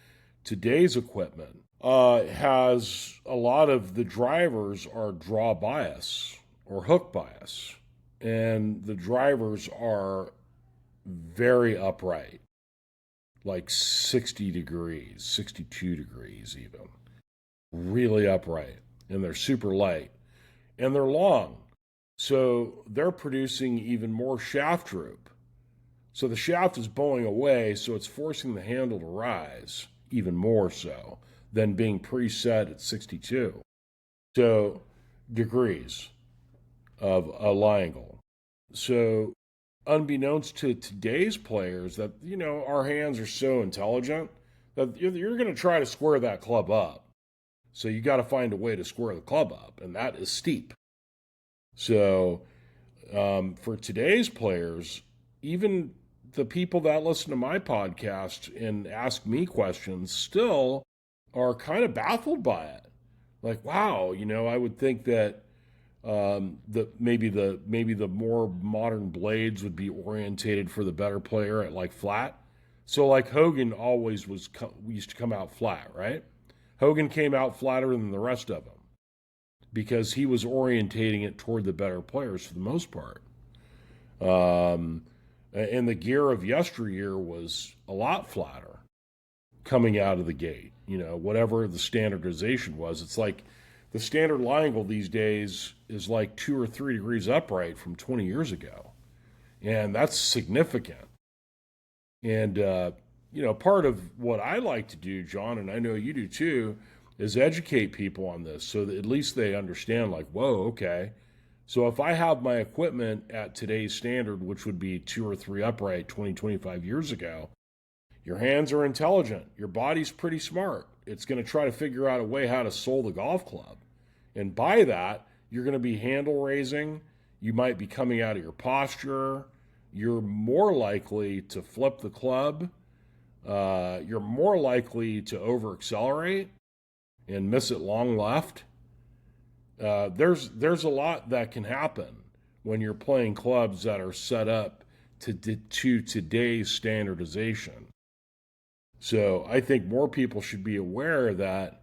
today's equipment has a lot of the drivers are draw bias or hook bias, and the drivers are very upright, like 60 degrees, 62 degrees even, really upright, and they're super light, and they're long. So they're producing even more shaft droop. So the shaft is bowing away, so it's forcing the handle to rise even more so than being preset at 62. So degrees of a lie angle. So unbeknownst to today's players that, our hands are so intelligent that you're going to try to square that club up. So you got to find a way to square the club up, and that is steep. So for today's players, even the people that listen to my podcast and ask me questions still are kind of baffled by it. Like, wow, I would think that maybe the more modern blades would be orientated for the better player at like flat. So like Hogan always used to come out flat, right? Hogan came out flatter than the rest of them because he was orientating it toward the better players for the most part. And the gear of yesteryear was a lot flatter coming out of the gate. Whatever the standardization was, it's like the standard lie angle these days is like 2 or 3 degrees upright from 20 years ago. And that's significant. And, part of what I like to do, John, and I know you do too, is educate people on this so that at least they understand, like, whoa, okay. So if I have my equipment at today's standard, which would be 2 or 3 upright 20, 25 years ago, Your hands are intelligent. Your body's pretty smart. It's going to try to figure out a way how to sole the golf club. And by that, you're going to be handle raising. You might be coming out of your posture. You're more likely to flip the club. You're more likely to over accelerate and miss it long left. There's a lot that can happen when you're playing clubs that are set up to today's standardization. So I think more people should be aware that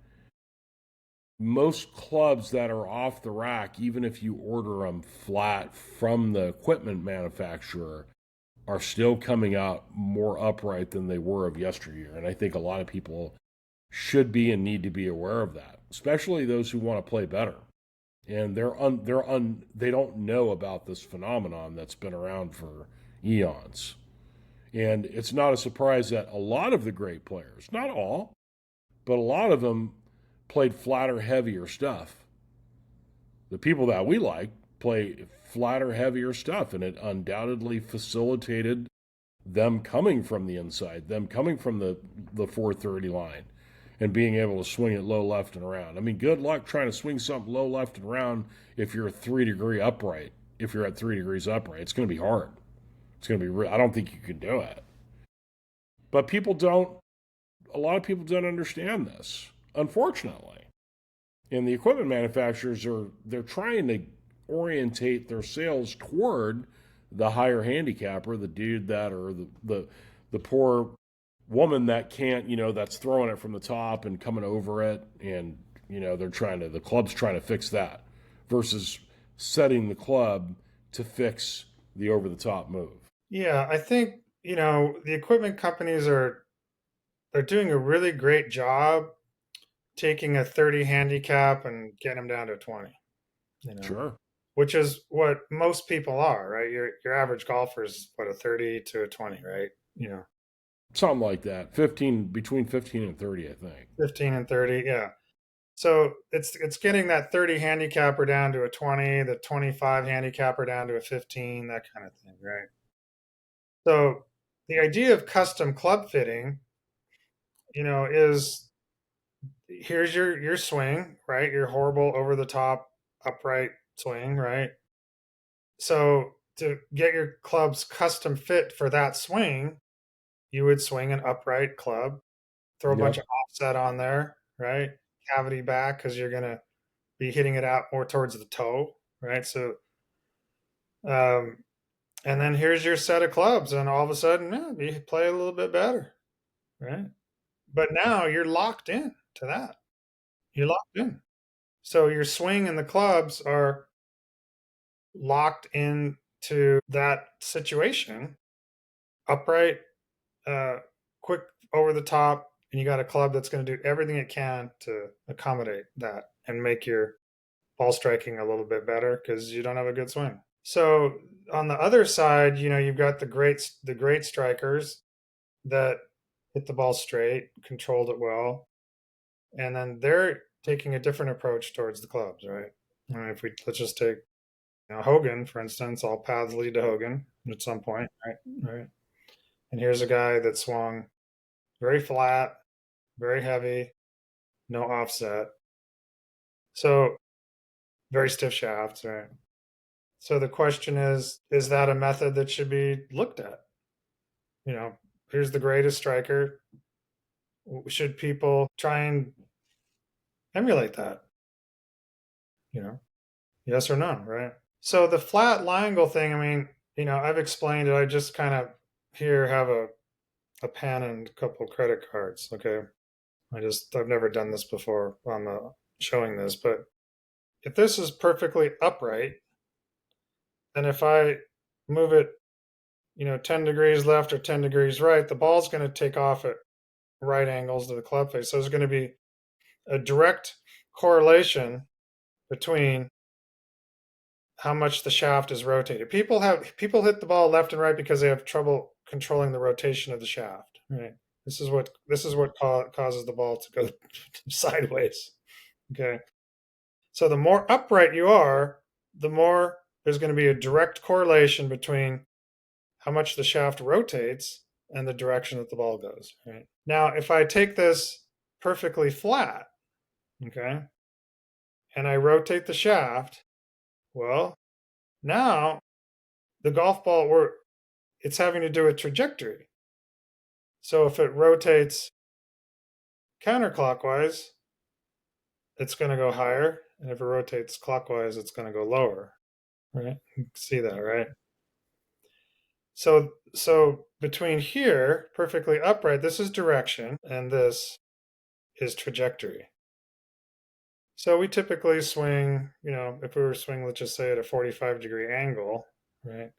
most clubs that are off the rack, even if you order them flat from the equipment manufacturer, are still coming out more upright than they were of yesteryear. And I think a lot of people should be and need to be aware of that, especially those who want to play better. And they don't know about this phenomenon that's been around for eons. And it's not a surprise that a lot of the great players, not all, but a lot of them played flatter, heavier stuff. The people that we like play flatter, heavier stuff, and it undoubtedly facilitated them coming from the inside, them coming from the 430 line and being able to swing it low left and around. I mean, good luck trying to swing something low left and around if you're 3 degree upright. If you're at 3 degrees upright, it's going to be hard. It's going to be. I don't think you can do it. But people don't. A lot of people don't understand this, unfortunately. And the equipment manufacturers they're trying to orientate their sales toward the higher handicapper, the dude that or the poor woman that can't, that's throwing it from the top and coming over it, and the club's trying to fix that versus setting the club to fix the over the top move. Yeah, I think, the equipment companies they're doing a really great job taking a 30 handicap and getting them down to 20, Sure. which is what most people are, right? Your average golfer is what, a 30 to a 20, right? Something like that. 15 between 15 and 30, I think. 15 and 30, yeah. So it's getting that 30 handicapper down to a 20, the 25 handicapper down to a 15, that kind of thing, right? So the idea of custom club fitting, is here's your swing, right? Your horrible over the top upright swing, right? So to get your clubs custom fit for that swing, you would swing an upright club, throw a bunch Yep. of offset on there, right? Cavity back because you're gonna be hitting it out more towards the toe, right? So, um, and then here's your set of clubs, and all of a sudden, yeah, you play a little bit better, right? But now you're locked in to that. You're locked in. So your swing and the clubs are locked into that situation, upright, uh, quick over the top, and you got a club that's going to do everything it can to accommodate that and make your ball striking a little bit better because you don't have a good swing. So on the other side, you've got the great strikers that hit the ball straight, controlled it well, and then they're taking a different approach towards the clubs, right? I mean, if we let's just take Hogan, for instance, all paths lead to Hogan at some point, right? Right. And here's a guy that swung very flat, very heavy, no offset. So very stiff shafts, right? So the question is that a method that should be looked at? Here's the greatest striker. Should people try and emulate that? Yes or no, right? So the flat Langle thing, I mean, I've explained it. I just kind of here have a pen and a couple of credit cards. Okay. I've never done this before on the showing this, but if this is perfectly upright, then if I move it, 10 degrees left or 10 degrees right, the ball's going to take off at right angles to the club face. So there's going to be a direct correlation between how much the shaft is rotated. People hit the ball left and right because they have trouble controlling the rotation of the shaft. Right. This is what causes the ball to go sideways. Okay. So the more upright you are, the more there's going to be a direct correlation between how much the shaft rotates and the direction that the ball goes. Right now, if I take this perfectly flat, okay, and I rotate the shaft, well, now the golf ball it's having to do with trajectory. So if it rotates counterclockwise, it's going to go higher, and if it rotates clockwise, it's going to go lower. Right? You can see that, right? So between here, perfectly upright, this is direction, and this is trajectory. So we typically swing, if we were swinging, let's just say at a 45-degree angle, right?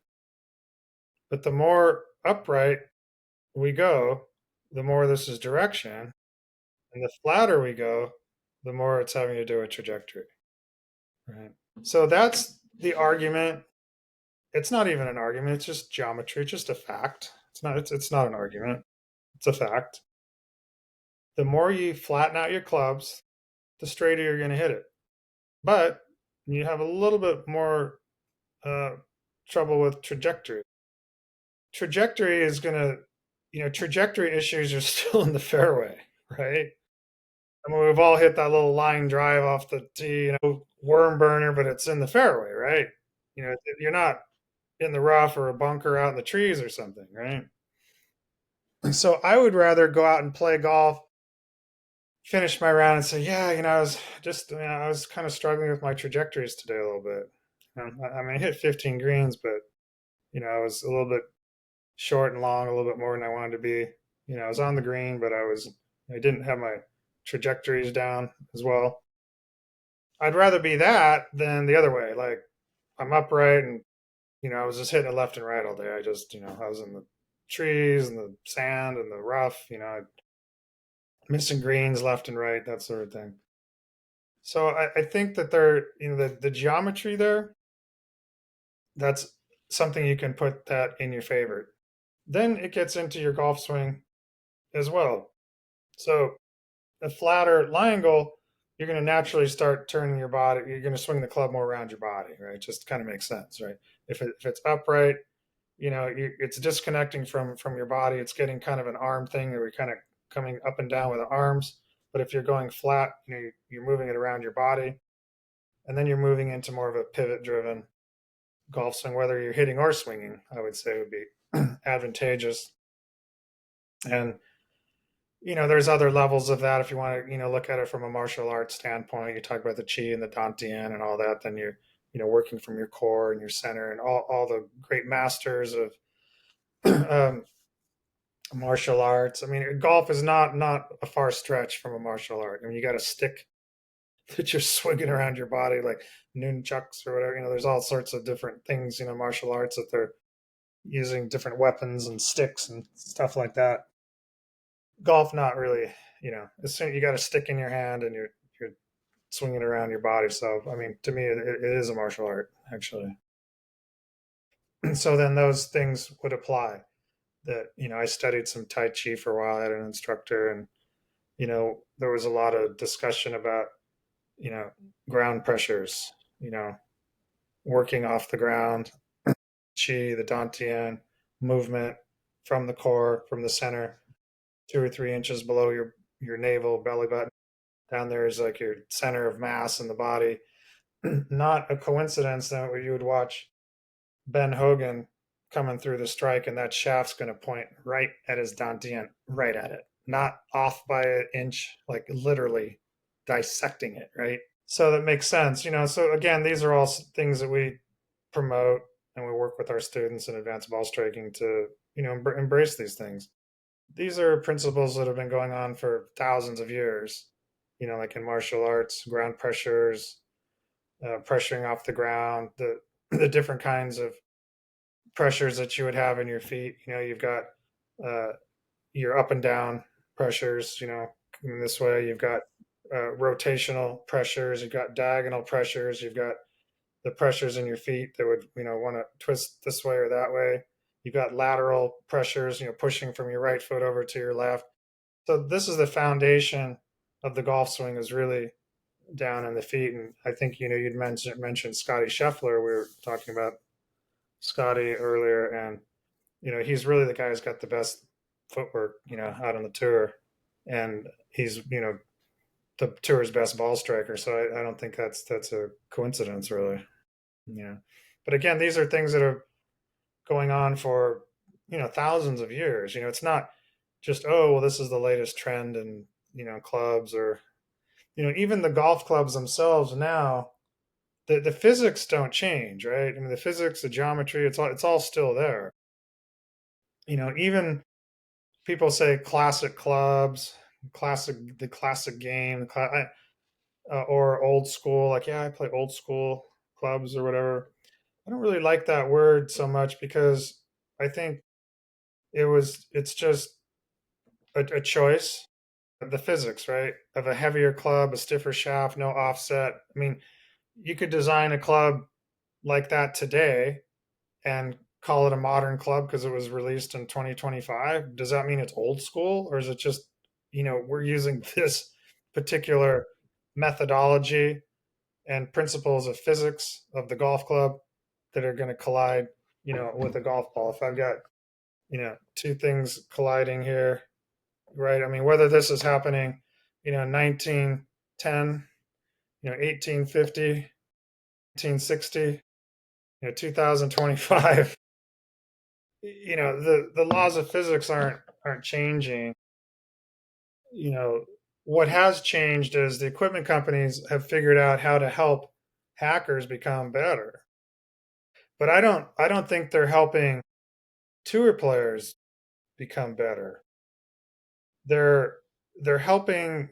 But the more upright we go, the more this is direction, and the flatter we go, the more it's having to do with trajectory, right? So that's the argument. It's not even an argument. It's just geometry. It's just a fact. It's not an argument. It's a fact. The more you flatten out your clubs, the straighter you're going to hit it. But you have a little bit more uh, trouble with trajectory. Trajectory is going to, trajectory issues are still in the fairway, right? I mean, we've all hit that little line drive off the tee, worm burner, but it's in the fairway, right? You're not in the rough or a bunker out in the trees or something, right? So I would rather go out and play golf, finish my round, and say, yeah, I was kind of struggling with my trajectories today a little bit. I mean, I hit 15 greens, but I was a little bit short and long, a little bit more than I wanted to be. I was on the green, but I didn't have my trajectories down as well. I'd rather be that than the other way. Like I'm upright and I was just hitting it left and right all day. I was in the trees and the sand and the rough, missing greens left and right, that sort of thing. So I think that the geometry there, that's something you can put that in your favor. Then it gets into your golf swing as well. So a flatter lie angle, you're going to naturally start turning your body. You're going to swing the club more around your body, right? Just kind of makes sense, right? If it's upright, it's disconnecting from your body. It's getting kind of an arm thing, where you're kind of coming up and down with the arms. But if you're going flat, you're moving it around your body, and then you're moving into more of a pivot-driven golf swing. Whether you're hitting or swinging, I would say would be advantageous. And there's other levels of that. If you want to, look at it from a martial arts standpoint, you talk about the chi and the dantian and all that. Then you're, working from your core and your center and all the great masters of um, martial arts. I mean, golf is not a far stretch from a martial art. I mean, you got a stick that you're swinging around your body like nunchucks or whatever. There's all sorts of different things. Martial arts that they're using different weapons and sticks and stuff like that. Golf, not really. As soon you got a stick in your hand and you're swinging around your body. So, I mean, to me, it is a martial art actually. And so then those things would apply. That I studied some Tai Chi for a while. I had an instructor, and there was a lot of discussion about you know ground pressures. Working off the ground, Chi, the Dantian movement from the core, from the center, 2 or 3 inches below your navel, belly button. Down there is like your center of mass in the body. Not a coincidence that you would watch Ben Hogan coming through the strike, and that shaft's going to point right at his dantian, right at it, not off by an inch, like literally dissecting it, right? So that makes sense, So again, these are all things that we promote, and we work with our students in advanced ball striking to, embrace these things. These are principles that have been going on for thousands of years, like in martial arts, ground pressures, pressuring off the ground, the different kinds of pressures that you would have in your feet. You've got uh, your up and down pressures, in this way. You've got rotational pressures. You've got diagonal pressures. You've got the pressures in your feet that would, want to twist this way or that way. You've got lateral pressures, pushing from your right foot over to your left. So this is the foundation of the golf swing, is really down in the feet. And I think, you'd mentioned Scotty Scheffler. We were talking about Scotty earlier, and he's really the guy who's got the best footwork, out on the tour, and he's the tour's best ball striker. So I don't think that's a coincidence, really. Yeah, but again, these are things that are going on for thousands of years. It's not just, oh well, this is the latest trend in clubs, or even the golf clubs themselves now. The physics don't change, right? I mean, the physics, the geometry, it's all still there. Even people say classic clubs, the classic game, or old school. Like, yeah, I play old school clubs or whatever. I don't really like that word so much because I think it's just a choice. The physics, right? Of a heavier club, a stiffer shaft, no offset. I mean, you could design a club like that today and call it a modern club because it was released in 2025. Does that mean it's old school, or is it just, we're using this particular methodology and principles of physics of the golf club that are going to collide, with a golf ball? If I've got, two things colliding here, right? I mean, whether this is happening, 1910, 1850, 1960, 2025, the laws of physics aren't changing. You know, what has changed is the equipment companies have figured out how to help hackers become better. But I don't think they're helping tour players become better. They're they're helping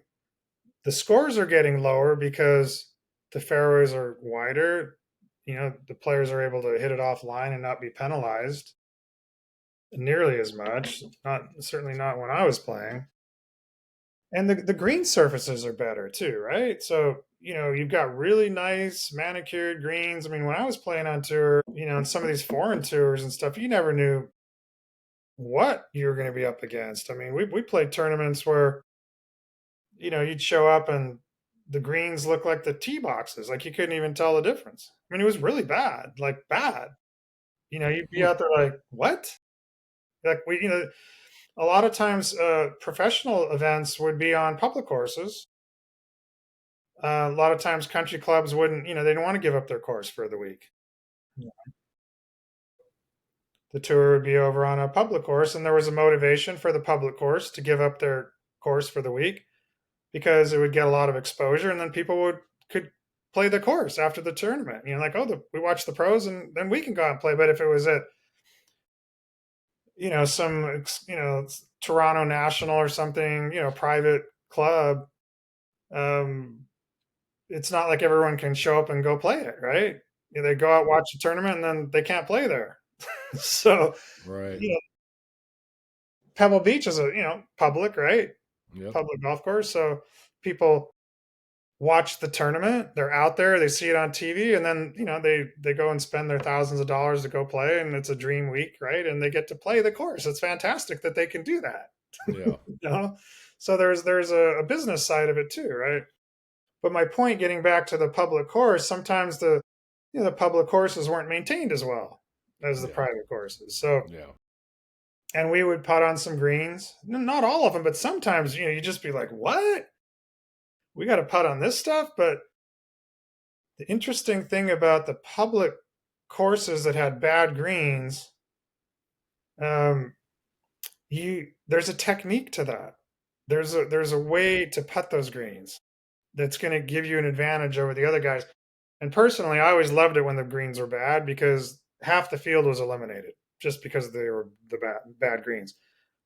the scores are getting lower because the fairways are wider. The players are able to hit it offline and not be penalized nearly as much. Not certainly not when I was playing. And the green surfaces are better too, right? So you've got really nice manicured greens. I mean, when I was playing on tour, on some of these foreign tours and stuff, you never knew what you were going to be up against. I mean, we played tournaments where you'd show up and the greens looked like the tee boxes, like you couldn't even tell the difference. I mean, it was really bad, like bad. You'd be Hmm. out there like, what? Like a lot of times professional events would be on public courses. A lot of times country clubs wouldn't, they didn't want to give up their course for the week. Yeah. The tour would be over on a public course, and there was a motivation for the public course to give up their course for the week because it would get a lot of exposure, and then people could play the course after the tournament. Like, oh, we watch the pros, and then we can go out and play. But if it was at some Toronto National or something, private club, um, it's not like everyone can show up and go play it, right? They go out, watch the tournament, and then they can't play there. So, Right. you know, Pebble Beach is a public, right? Yep. Public golf course. So people watch the tournament. They're out there. They see it on TV, and then they go and spend their thousands of dollars to go play, and it's a dream week, right? And they get to play the course. It's fantastic that they can do that. Yeah. you know, so there's a business side of it too, right? But my point, getting back to the public course, sometimes the public courses weren't maintained as well as the Yeah. private courses. So, Yeah. and we would putt on some greens, not all of them, but sometimes you just be like, what? We got to putt on this stuff. But the interesting thing about the public courses that had bad greens, um, there's a technique to that. There's a way to putt those greens that's going to give you an advantage over the other guys. And personally, I always loved it when the greens were bad because half the field was eliminated just because they were the bad greens.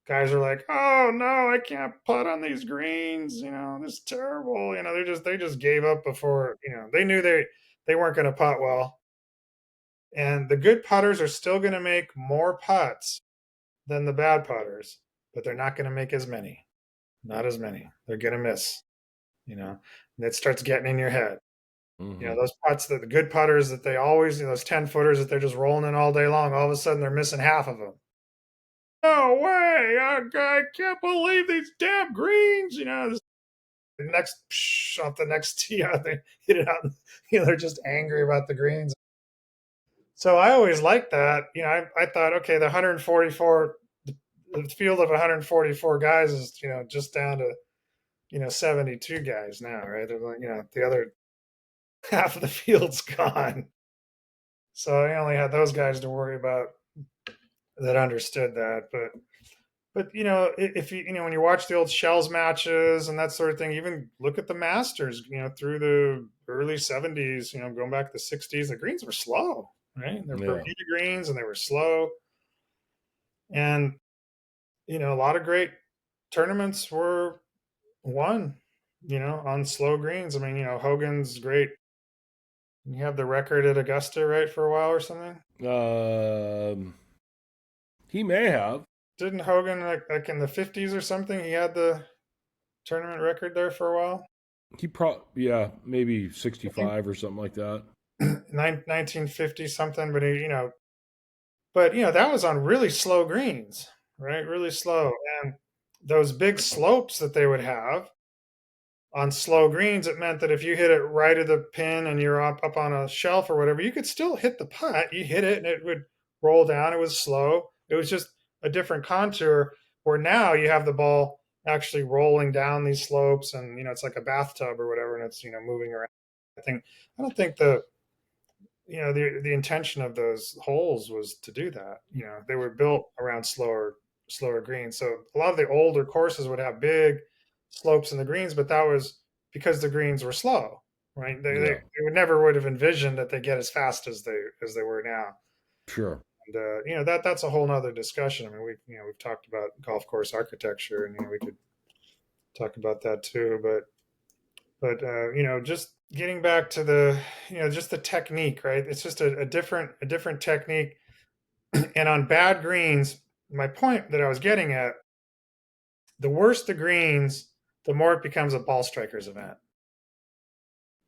Guys are like, "Oh no, I can't putt on these greens. This is terrible." They just gave up before. They knew they weren't going to putt well. And the good putters are still going to make more putts than the bad putters, but they're not going to make as many. Not as many. They're going to miss. And it starts getting in your head. Hmm. Those putts that the good putters that they always, those 10 footers that they're just rolling in all day long, all of a sudden they're missing half of them. No way! I can't believe these damn greens. The next off the next tee out, they hit it out. They're just angry about the greens. So I always liked that. I thought, okay, the 144 the field of 144 guys is, just down to, 72 guys now, right? The other half of the field's gone. So I only had those guys to worry about that understood that. But if when you watch the old Shells matches and that sort of thing, even look at the Masters, through the early '70s, going back to the '60s, the greens were slow, right? They're Yeah. Bermuda greens and they were slow. And, a lot of great tournaments were won, on slow greens. I mean, Hogan's great. You have the record at Augusta, right, for a while or something? Um, he may have. Didn't Hogan, like in the '50s or something, he had the tournament record there for a while? Yeah, maybe I think 65 or something like that. 1950 something, but that was on really slow greens, right? Really slow. And those big slopes that they would have on slow greens, it meant that if you hit it right at the pin and you're up on a shelf or whatever, you could still hit the putt. You hit it and it would roll down. It was slow. It was just a different contour. Where now you have the ball actually rolling down these slopes, and it's like a bathtub or whatever, and it's moving around. I don't think the intention of those holes was to do that. They were built around slower greens. So a lot of the older courses would have big slopes in the greens, but that was because the greens were slow, right? They Yeah, would never have envisioned that they get as fast as they were now. sure. And that's a whole nother discussion. I mean, we've talked about golf course architecture, and we could talk about that too. But just getting back to the just the technique, right? It's just a different technique. And on bad greens, my point that I was getting at, the worse the greens, the more it becomes a ball striker's event.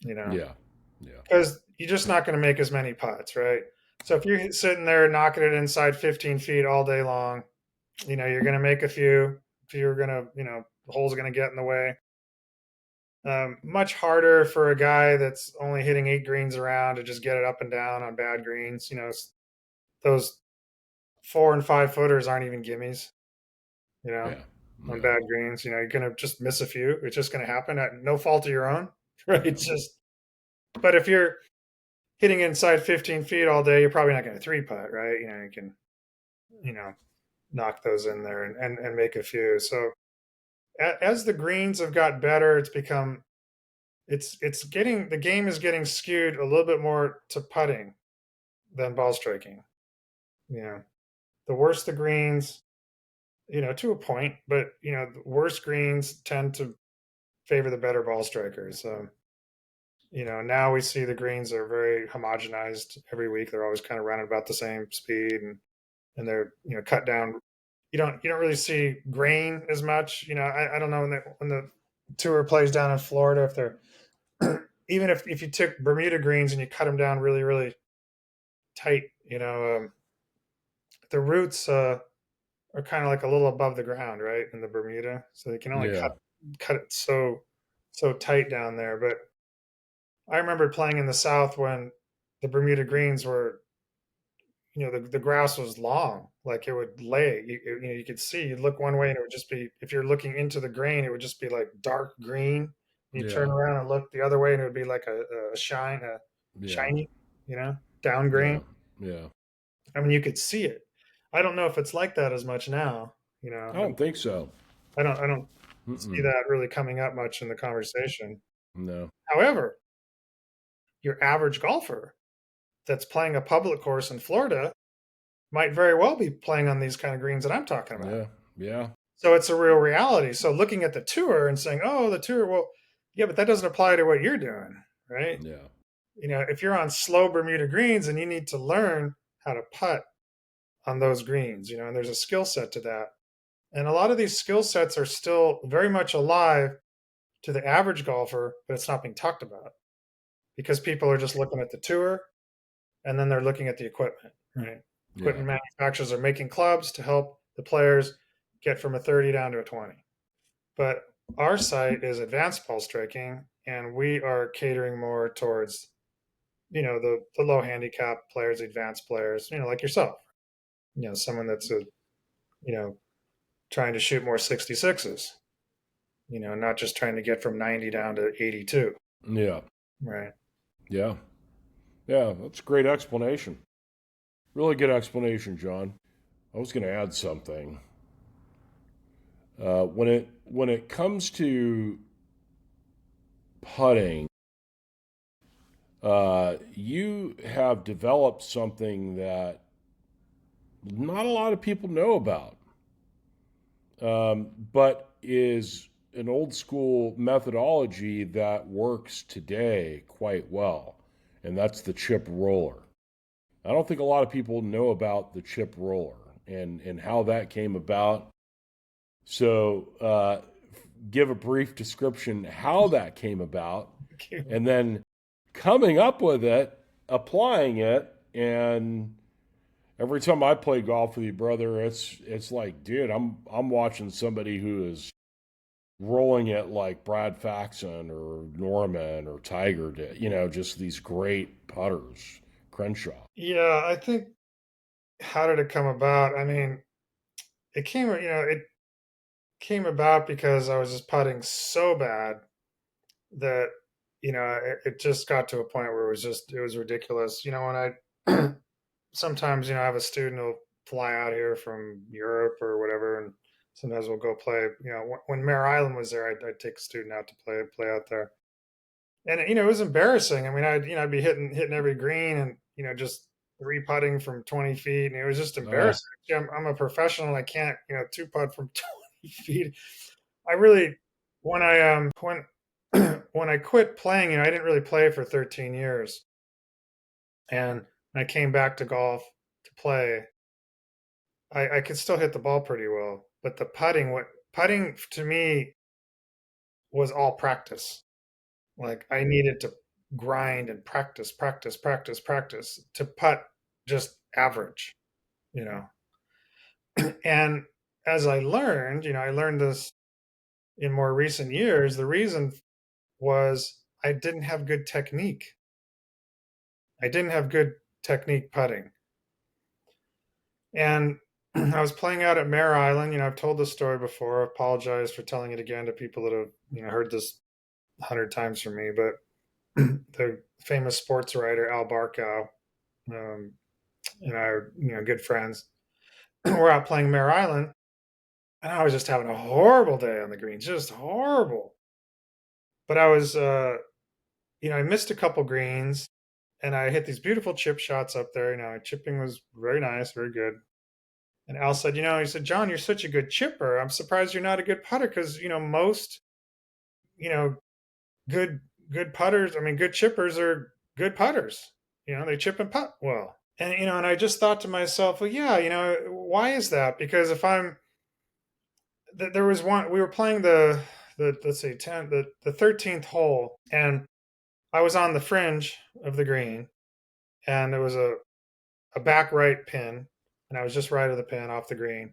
You know, Yeah, yeah, because you're just not going to make as many putts, right? So if you're sitting there knocking it inside 15 feet all day long, you're going to make a few. If you're going to, the holes are going to get in the way. Much harder for a guy that's only hitting 8 greens around to just get it up and down on bad greens. Those 4 and 5 footers aren't even gimmies. You know, yeah, on yeah, bad greens, you're gonna just miss a few. It's just gonna happen at no fault of your own, right? yeah, It's just. But if you're hitting inside 15 feet all day, you're probably not gonna three putt, right? You can, you know, knock those in there and make a few. So as the greens have got better, it's getting the game is getting skewed a little bit more to putting than ball striking. You know, the worse the greens, to a point, but the worse greens tend to favor the better ball strikers. So, now we see the greens are very homogenized every week. They're always kind of running about the same speed, and they're cut down. You don't really see grain as much. I don't know when the tour plays down in Florida if they're even if you took Bermuda greens and you cut them down really really tight, the roots are kind of like a little above the ground, right, in the Bermuda, so they can only cut yeah, cut it so tight down there. But I remember playing in the South when the Bermuda greens were, the grass was long, like it would lay. You could see, you'd look one way and it would just be, if you're looking into the grain, it would just be like dark green. You turn yeah, around and look the other way and it would be like a yeah, shiny, down yeah, grain. yeah. I mean, you could see it. I don't know if it's like that as much now. I don't think so. I don't see Mm-mm. that really coming up much in the conversation. No. However, your average golfer that's playing a public course in Florida might very well be playing on these kind of greens that I'm talking about. Yeah, yeah, So it's a real reality. So looking at the tour and saying, "Oh, the tour," well, yeah, but that doesn't apply to what you're doing, right? yeah, If you're on slow Bermuda greens and you need to learn how to putt on those greens, and there's a skill set to that. And a lot of these skill sets are still very much alive to the average golfer, but it's not being talked about because people are just looking at the tour and then they're looking at the equipment, right? yeah, Equipment manufacturers are making clubs to help the players get from a 30 down to a 20. But our site is advanced ball striking, and we are catering more towards, the low handicap players, advanced players, like yourself, someone that's a, you know, trying to shoot more 66s, not just trying to get from 90 down to 82. Yeah. Right. Yeah. Yeah. That's a great explanation. Really good explanation, John. I was going to add something. When it comes to putting, you have developed something that not a lot of people know about, but is an old school methodology that works today quite well, and that's the chip roller. I don't think a lot of people know about the chip roller and how that came about. So, give a brief description how that came about, and then coming up with it, applying it, and every time I play golf with you, brother, it's like, dude, I'm watching somebody who is rolling it like Brad Faxon or Norman or Tiger did. Just these great putters, Crenshaw. Yeah, I think, how did it come about? I mean, it came about because I was just putting so bad that it just got to a point where it was ridiculous. When I sometimes I have a student who'll fly out here from Europe or whatever, and sometimes we'll go play. When Mare Island was there, I'd take a student out to play out there, and it was embarrassing. I mean, I'd be hitting every green, and just three putting from 20 feet, and it was just Uh, embarrassing. I'm a professional, and I can't two putt from 20 feet. I really when I when I quit playing, I didn't really play for 13 years, and when I came back to golf to play, I could still hit the ball pretty well, but the putting to me was all practice. Like, I needed to grind and practice, practice, practice, practice to putt just average, you know. And as I learned this in more recent years. The reason was I didn't have good technique. I didn't have good technique putting. And I was playing out at Mare Island. I've told this story before. I apologize for telling it again to people that have heard this 100 times from me. But the famous sports writer Al Barkow um, and I are good friends. We're out playing Mare Island, and I was just having a horrible day on the greens, just horrible. But I missed a couple greens, and I hit these beautiful chip shots up there. Chipping was very nice, very good. And Al said, he said, John, you're such a good chipper. I'm surprised you're not a good putter because, most, you know, good good putters, I mean, good chippers are good putters. They chip and putt well. And I just thought to myself, well, yeah, why is that? Because if there was one, we were playing the let's say 10, the 13th hole, and I was on the fringe of the green, and there was a back right pin, and I was just right of the pin off the green,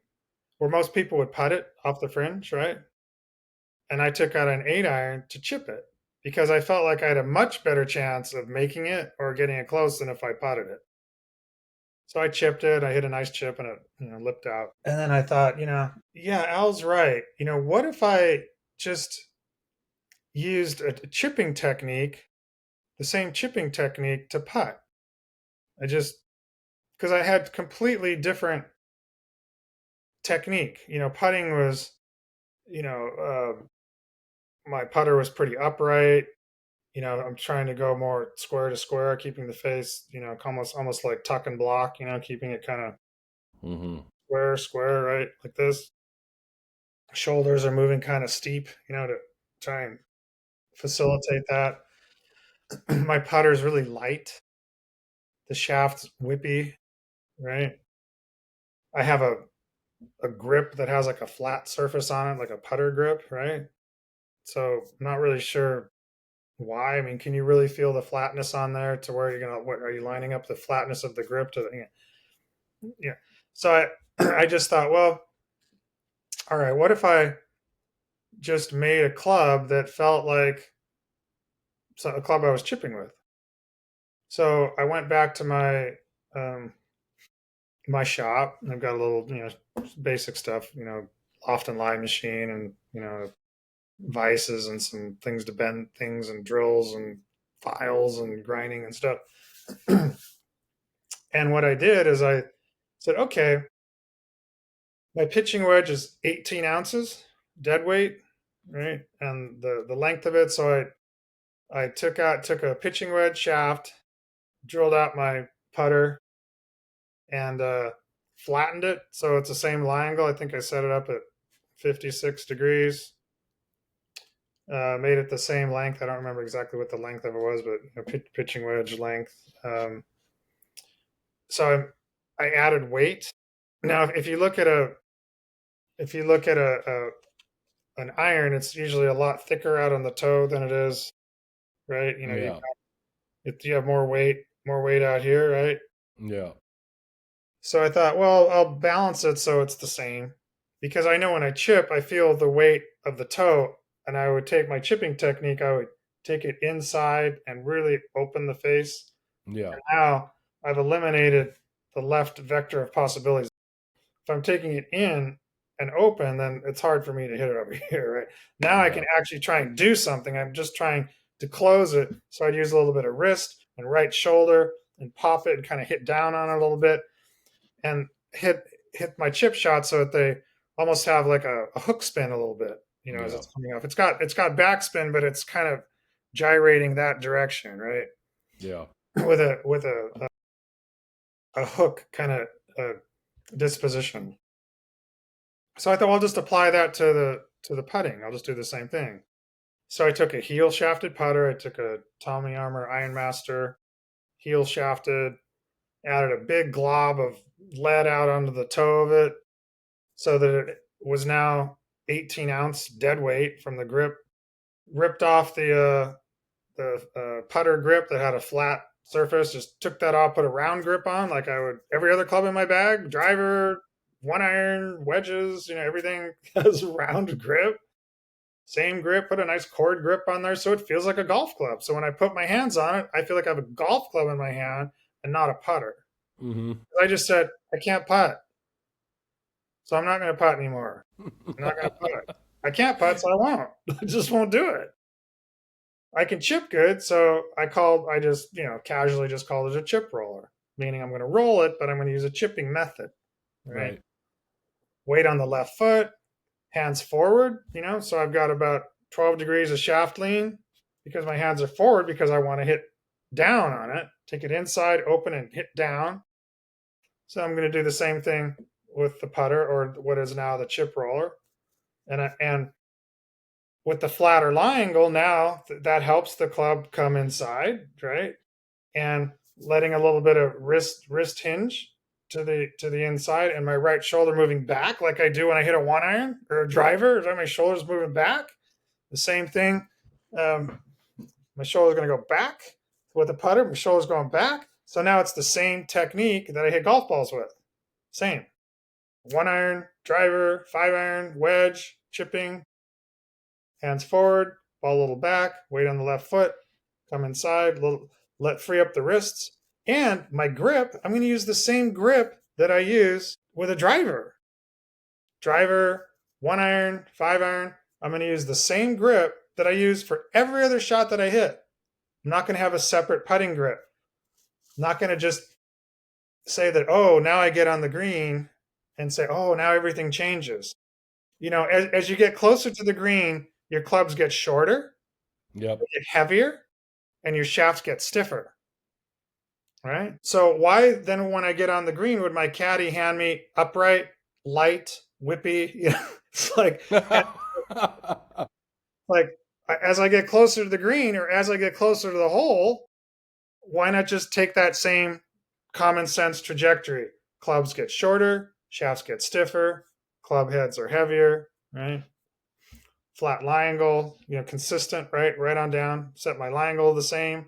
where most people would putt it off the fringe, right? And I took out an 8 iron to chip it because I felt like I had a much better chance of making it or getting it close than if I putted it. So I chipped it. I hit a nice chip, and it lipped out. And then I thought, yeah, Al's right. What if I just used a chipping technique, the same chipping technique to putt? I just because I had completely different technique. Putting was, you know, my putter was pretty upright. I'm trying to go more square to square, keeping the face, almost like tuck and block, keeping it kind of mm-hmm. square, right? Like this. Shoulders are moving kind of steep, to try and facilitate that. My putter is really light. The shaft's whippy, right? I have a grip that has like a flat surface on it, like a putter grip, right? So I'm not really sure why. I mean, can you really feel the flatness on there to where what are you lining up the flatness of the grip to yeah. So I just thought, well, all right, what if I just made a club that felt like a club I was chipping with? So I went back to um, my shop. I've got a little, basic stuff, loft and line machine and, vices and some things to bend things and drills and files and grinding and stuff. And what I did is I said, okay, my pitching wedge is 18 ounces dead weight, right? And the length of it. So I took a pitching wedge shaft, drilled out my putter, and flattened it so it's the same lie angle. I think I set it up at 56 degrees. Made it the same length. I don't remember exactly what the length of it was, but pitching wedge length. So I added weight. Now, if you look at an iron, it's usually a lot thicker out on the toe than it is, right? Yeah. You have more weight out here, right? Yeah. So I thought, well, I'll balance it so it's the same, because I know when I chip, I feel the weight of the toe, and I would take my chipping technique. I would take it inside and really open the face. Yeah. And now I've eliminated the left vector of possibilities. If I'm taking it in and open, then it's hard for me to hit it over here, right? Now I can actually try and do something. I'm just trying to close it. So I'd use a little bit of wrist and right shoulder and pop it and kind of hit down on it a little bit and hit my chip shot so that they almost have like a hook spin a little bit, as it's coming off. It's got backspin, but it's kind of gyrating that direction, right? Yeah. With a hook kind of disposition. So I thought, well, I'll just apply that to the putting. I'll just do the same thing. So I took a heel shafted putter. I took a Tommy Armour Ironmaster heel shafted, added a big glob of lead out onto the toe of it so that it was now 18-ounce dead weight from the grip. Ripped off the putter grip that had a flat surface, just took that off, put a round grip on like I would every other club in my bag, driver, one iron, wedges, everything has a round grip. Same grip, put a nice cord grip on there so it feels like a golf club. So when I put my hands on it, I feel like I have a golf club in my hand and not a putter. Mm-hmm. I just said, I can't putt. So I'm not going to putt anymore. I'm not going to putt. I can't putt, so I won't. I just won't do it. I can chip good, so I just, casually just called it a chip roller, meaning I'm going to roll it, but I'm going to use a chipping method, right? Weight on the left foot, hands forward, so I've got about 12 degrees of shaft lean because my hands are forward because I want to hit down on it, take it inside, open and hit down. So I'm going to do the same thing with the putter or what is now the chip roller. And with the flatter lie angle, now that helps the club come inside, right? And letting a little bit of wrist hinge to the inside, and my right shoulder moving back like I do when I hit a one iron or a driver. My shoulder's moving back. The same thing. My shoulder's going to go back with the putter. My shoulder's going back. So now it's the same technique that I hit golf balls with. Same. One iron, driver, five iron, wedge, chipping, hands forward, ball a little back, weight on the left foot, come inside, let free up the wrists. And my grip, I'm going to use the same grip that I use with a driver. Driver, one iron, five iron. I'm going to use the same grip that I use for every other shot that I hit. I'm not going to have a separate putting grip. I'm not going to just say that, oh, now I get on the green and say, oh, now everything changes. As you get closer to the green, your clubs get shorter, Yep. get heavier, and your shafts get stiffer. Right? So why then when I get on the green would my caddy hand me upright, light, whippy? It's like as I get closer to the green or as I get closer to the hole, why not just take that same common sense trajectory? Clubs get shorter, shafts get stiffer, club heads are heavier, right? Flat lie angle, consistent, right on down. Set my lie angle the same.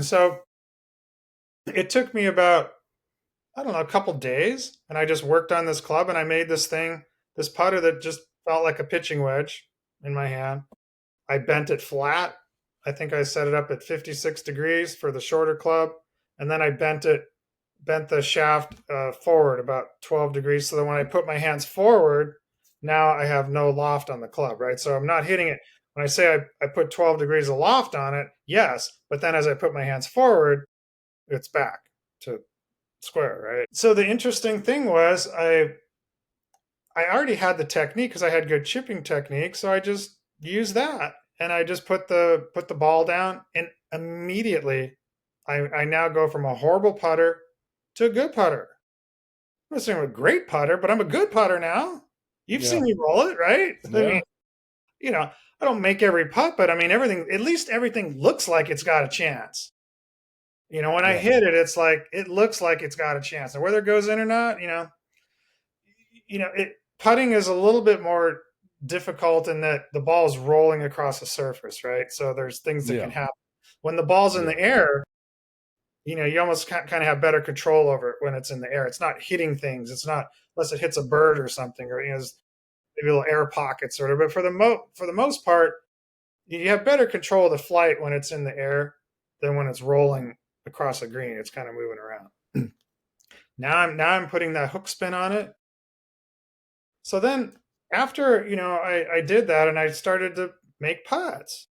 So it took me about, I don't know, a couple days, and I just worked on this club, and I made this putter that just felt like a pitching wedge in my hand. I bent it flat. I think I set it up at 56 degrees for the shorter club, and then I bent the shaft forward about 12 degrees, so that when I put my hands forward, Now I have no loft on the club, right? So I'm not hitting it. When I say I put 12 degrees of loft on it, yes, but then as I put my hands forward, it's back to square, right? So the interesting thing was I already had the technique because I had good chipping technique, so I just used that and I just put the ball down, and immediately I now go from a horrible putter to a good putter. I'm not saying I'm a great putter, but I'm a good putter now. You've seen Yeah. me roll it, right? I mean, Yeah. you know, I don't make every putt, but I mean everything. At least everything looks like it's got a chance. When I Yeah. hit it, it's like it looks like it's got a chance. And whether it goes in or not, it putting is a little bit more difficult in that the ball is rolling across the surface, right? So there's things that can Yeah. happen when the ball's in Yeah. the air. You almost kind of have better control over it when it's in the air. It's not hitting things. It's not unless it hits a bird or something, or there's maybe little air pockets sort of. But for the most part, you have better control of the flight when it's in the air than when it's rolling across a green. It's kind of moving around. Now I'm putting that hook spin on it. So then after, I did that and I started to make putts,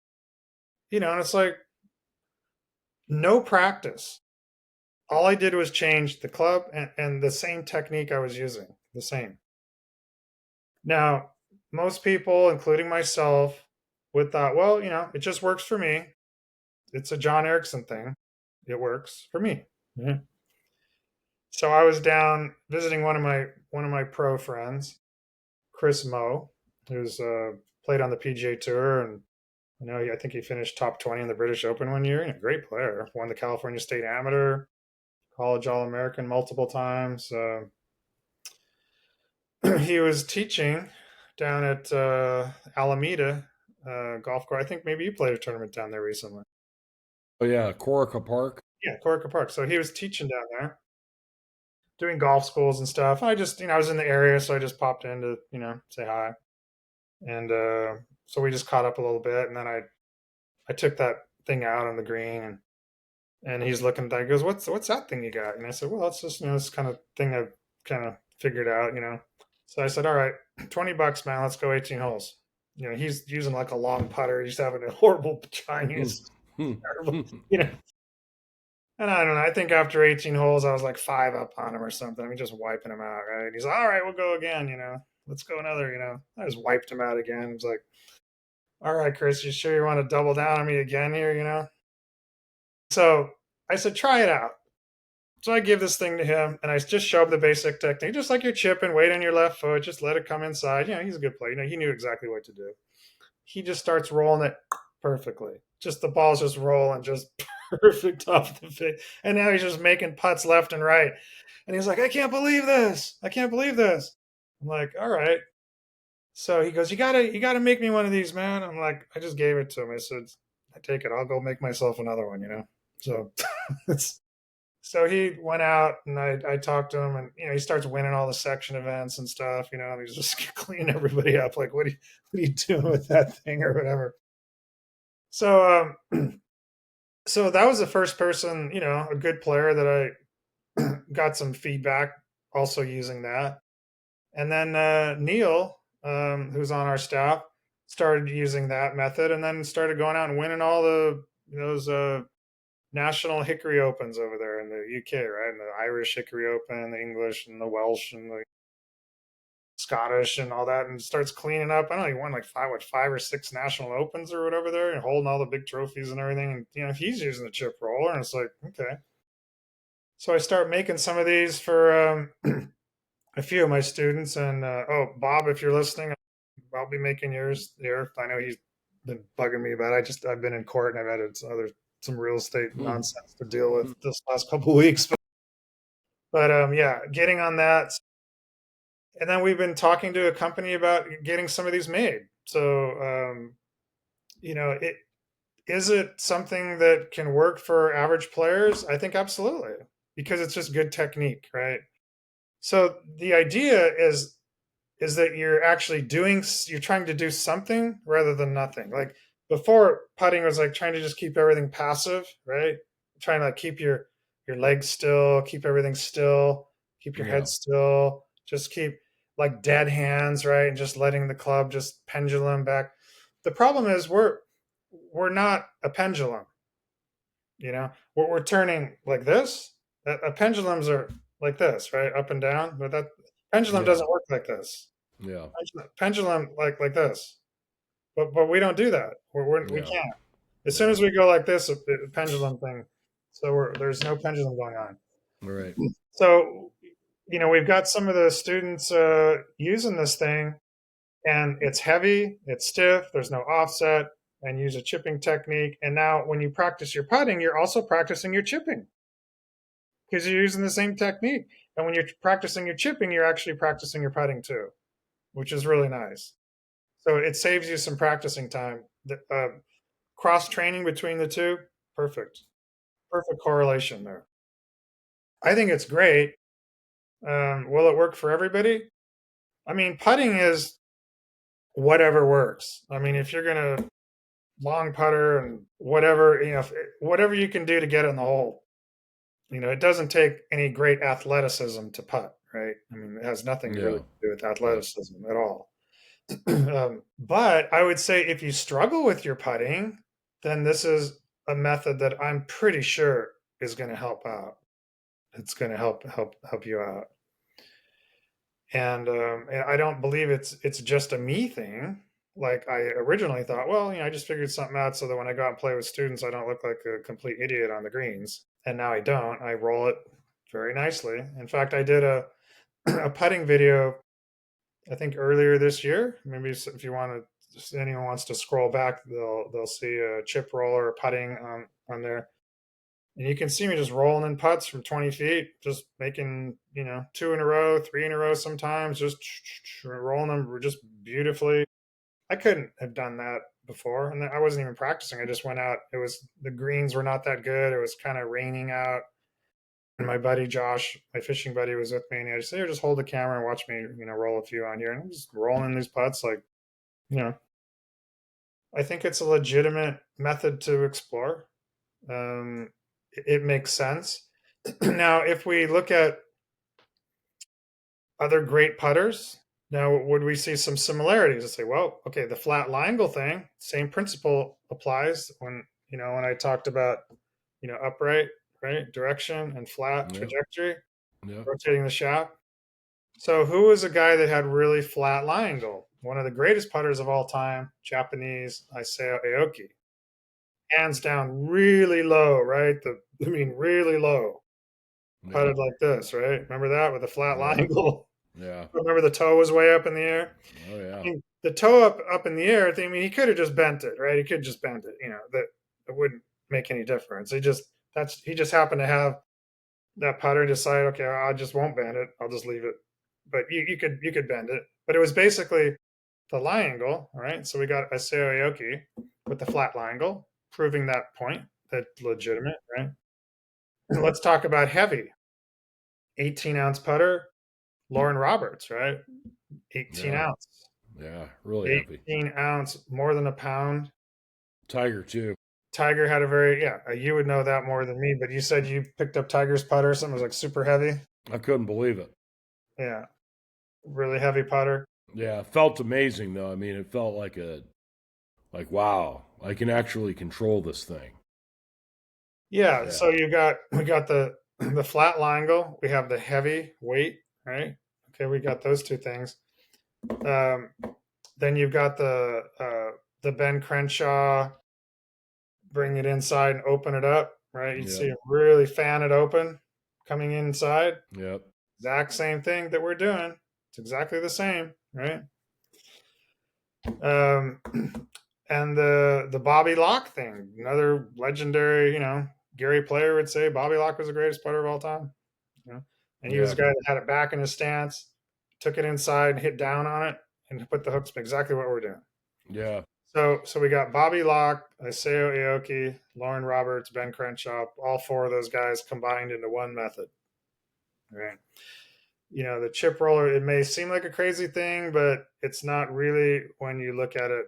and it's like no practice. All I did was change the club and the same technique I was using, the same. Now, most people, including myself, would thought, well, it just works for me. It's a John Erickson thing. It works for me. Yeah. So I was down visiting one of my pro friends, Chris Moe, who's played on the PGA Tour, and I think he finished top 20 in the British Open one year. Great player. Won the California State Amateur, college All American multiple times. He was teaching down at Alameda Golf Course. I think maybe you played a tournament down there recently. Oh yeah, Corica Park. Yeah, Corica Park. So he was teaching down there, doing golf schools and stuff. I just, I was in the area, so I just popped in to, say hi. And so we just caught up a little bit, and then I took that thing out on the green, and he's looking at that. He goes, "What's that thing you got?" And I said, "Well, it's just this kind of thing I've kind of figured out." So I said, "All right, $20, man. Let's go 18 holes." He's using like a long putter. He's having a horrible Chinese, terrible, you know. And I don't know. I think after 18 holes, I was like 5 up on him or something. I mean, just wiping him out, right? He's like, "All right, we'll go again. Let's go another." I just wiped him out again. He was like, "All right, Chris, you sure you want to double down on me again here?" So I said, "Try it out." So I give this thing to him, and I just show him the basic technique, just like you're chipping, weight on your left foot, just let it come inside. He's a good player. He knew exactly what to do. He just starts rolling it perfectly. Just the ball's just rolling, just perfect off the face. And now he's just making putts left and right. And he's like, "I can't believe this. I can't believe this." I'm like, "All right." So he goes, "You gotta make me one of these, man." I'm like, I just gave it to him. I said, "I take it. I'll go make myself another one." So it's so he went out and I talked to him, and he starts winning all the section events and stuff, and he's just cleaning everybody up like, what are you doing with that thing or whatever. So so that was the first person, a good player that I got some feedback also using that. And then Neil, who's on our staff, started using that method and then started going out and winning all those national Hickory Opens over there in the UK, right? And the Irish Hickory Open, the English and the Welsh and the Scottish and all that, and starts cleaning up. I don't know, he won like five or six national opens or whatever there, and holding all the big trophies and everything. And he's using the chip roller, and it's like, okay. So I start making some of these for a few of my students. And Bob, if you're listening, I'll be making yours here. I know he's been bugging me about it. I've been in court and I've had some real estate nonsense to deal with this last couple of weeks. But yeah, getting on that. And then we've been talking to a company about getting some of these made. So, it is it something that can work for average players? I think absolutely, because it's just good technique, right? So the idea is that you're trying to do something rather than nothing. Like before, putting was like trying to just keep everything passive, right? Trying to like keep your legs still, keep everything still, keep your Yeah. head still, just keep. like dead hands, right? And just letting the club just pendulum back. The problem is we're not a pendulum, you know. We're turning like this. Pendulums are like this, right? Up and down. But that pendulum Yeah. doesn't work like this. Yeah. Pendulum like this. But we don't do that. We Yeah. can't. As soon Yeah. as we go like this, a pendulum thing. So there's no pendulum going on. All right. So we've got some of the students using this thing, and it's heavy, it's stiff, there's no offset, and use a chipping technique. And now, when you practice your putting, you're also practicing your chipping because you're using the same technique. And when you're practicing your chipping, you're actually practicing your putting too, which is really nice. So it saves you some practicing time. Cross training between the two, perfect, perfect correlation there. I think it's great. Will it work for everybody? I mean, putting is whatever works. I mean, if you're gonna long putter and whatever, whatever you can do to get in the hole. It doesn't take any great athleticism to putt, right? I mean, it has nothing really Yeah. to do with Yeah. athleticism at all. But I would say if you struggle with your putting, then this is a method that I'm pretty sure is going to help out. It's going to help you out. And I don't believe it's just a me thing. Like I originally thought, well, I just figured something out so that when I go out and play with students, I don't look like a complete idiot on the greens. And now I don't. I roll it very nicely. In fact, I did a a putting video, I think earlier this year. Maybe if you want to, if anyone wants to scroll back, they'll see a chip roller putting on there. And you can see me just rolling in putts from 20 feet, just making, two in a row, three in a row sometimes, just rolling them just beautifully. I couldn't have done that before. And I wasn't even practicing. I just went out. The greens were not that good. It was kind of raining out. And my buddy Josh, my fishing buddy, was with me. And I just said, here, just hold the camera and watch me, roll a few on here. And I'm just rolling in these putts like, you know, I think it's a legitimate method to explore. It makes sense. Now, if we look at other great putters, now would we see some similarities and say, well, okay, the flat lie angle thing, same principle applies when I talked about, upright, right, direction and flat Yep. trajectory, Yep. rotating the shaft. So who was a guy that had really flat lie angle? One of the greatest putters of all time, Japanese Isao Aoki. Hands down, really low, right? Really low. Yeah. Putted like this, right? Remember that with a flat lie Yeah. angle? Yeah. Remember the toe was way up in the air? Oh I yeah. mean, the toe up in the air, he could have just bent it, right? He could just bend it, that it wouldn't make any difference. He just happened to have that putter decide, okay, I just won't bend it. I'll just leave it. But you could bend it. But it was basically the lie angle, all right? So we got Isao Aoki with the flat lie angle, proving that point, that legitimate, right? Let's talk about heavy. 18-ounce putter, Lauren Roberts, right? 18 Yeah. ounce. Yeah. Really heavy. 18-ounce, more than a pound. Tiger too. Tiger had a very, yeah, you would know that more than me, but you said you picked up Tiger's putter or something, it was like super heavy. I couldn't believe it. Yeah, really heavy putter. Yeah. It felt amazing though. I mean, it felt like wow, I can actually control this thing. Yeah, Yeah. so we got the flat lie angle, we have the heavy weight, right? Okay, we got those two things. Um, then you've got the Ben Crenshaw, bring it inside and open it up, right? You'd see Yep. him really fan it open coming inside. Yep. Exact same thing that we're doing. It's exactly the same, right? Um, and the Bobby Locke thing, another legendary, Gary Player would say Bobby Locke was the greatest putter of all time. You know, and he was Yeah. a guy that had it back in his stance, took it inside, hit down on it, and put the hooks exactly what we're doing. Yeah. So we got Bobby Locke, Isao Aoki, Lauren Roberts, Ben Crenshaw, all four of those guys combined into one method. Right. The chip roller, it may seem like a crazy thing, but it's not really when you look at it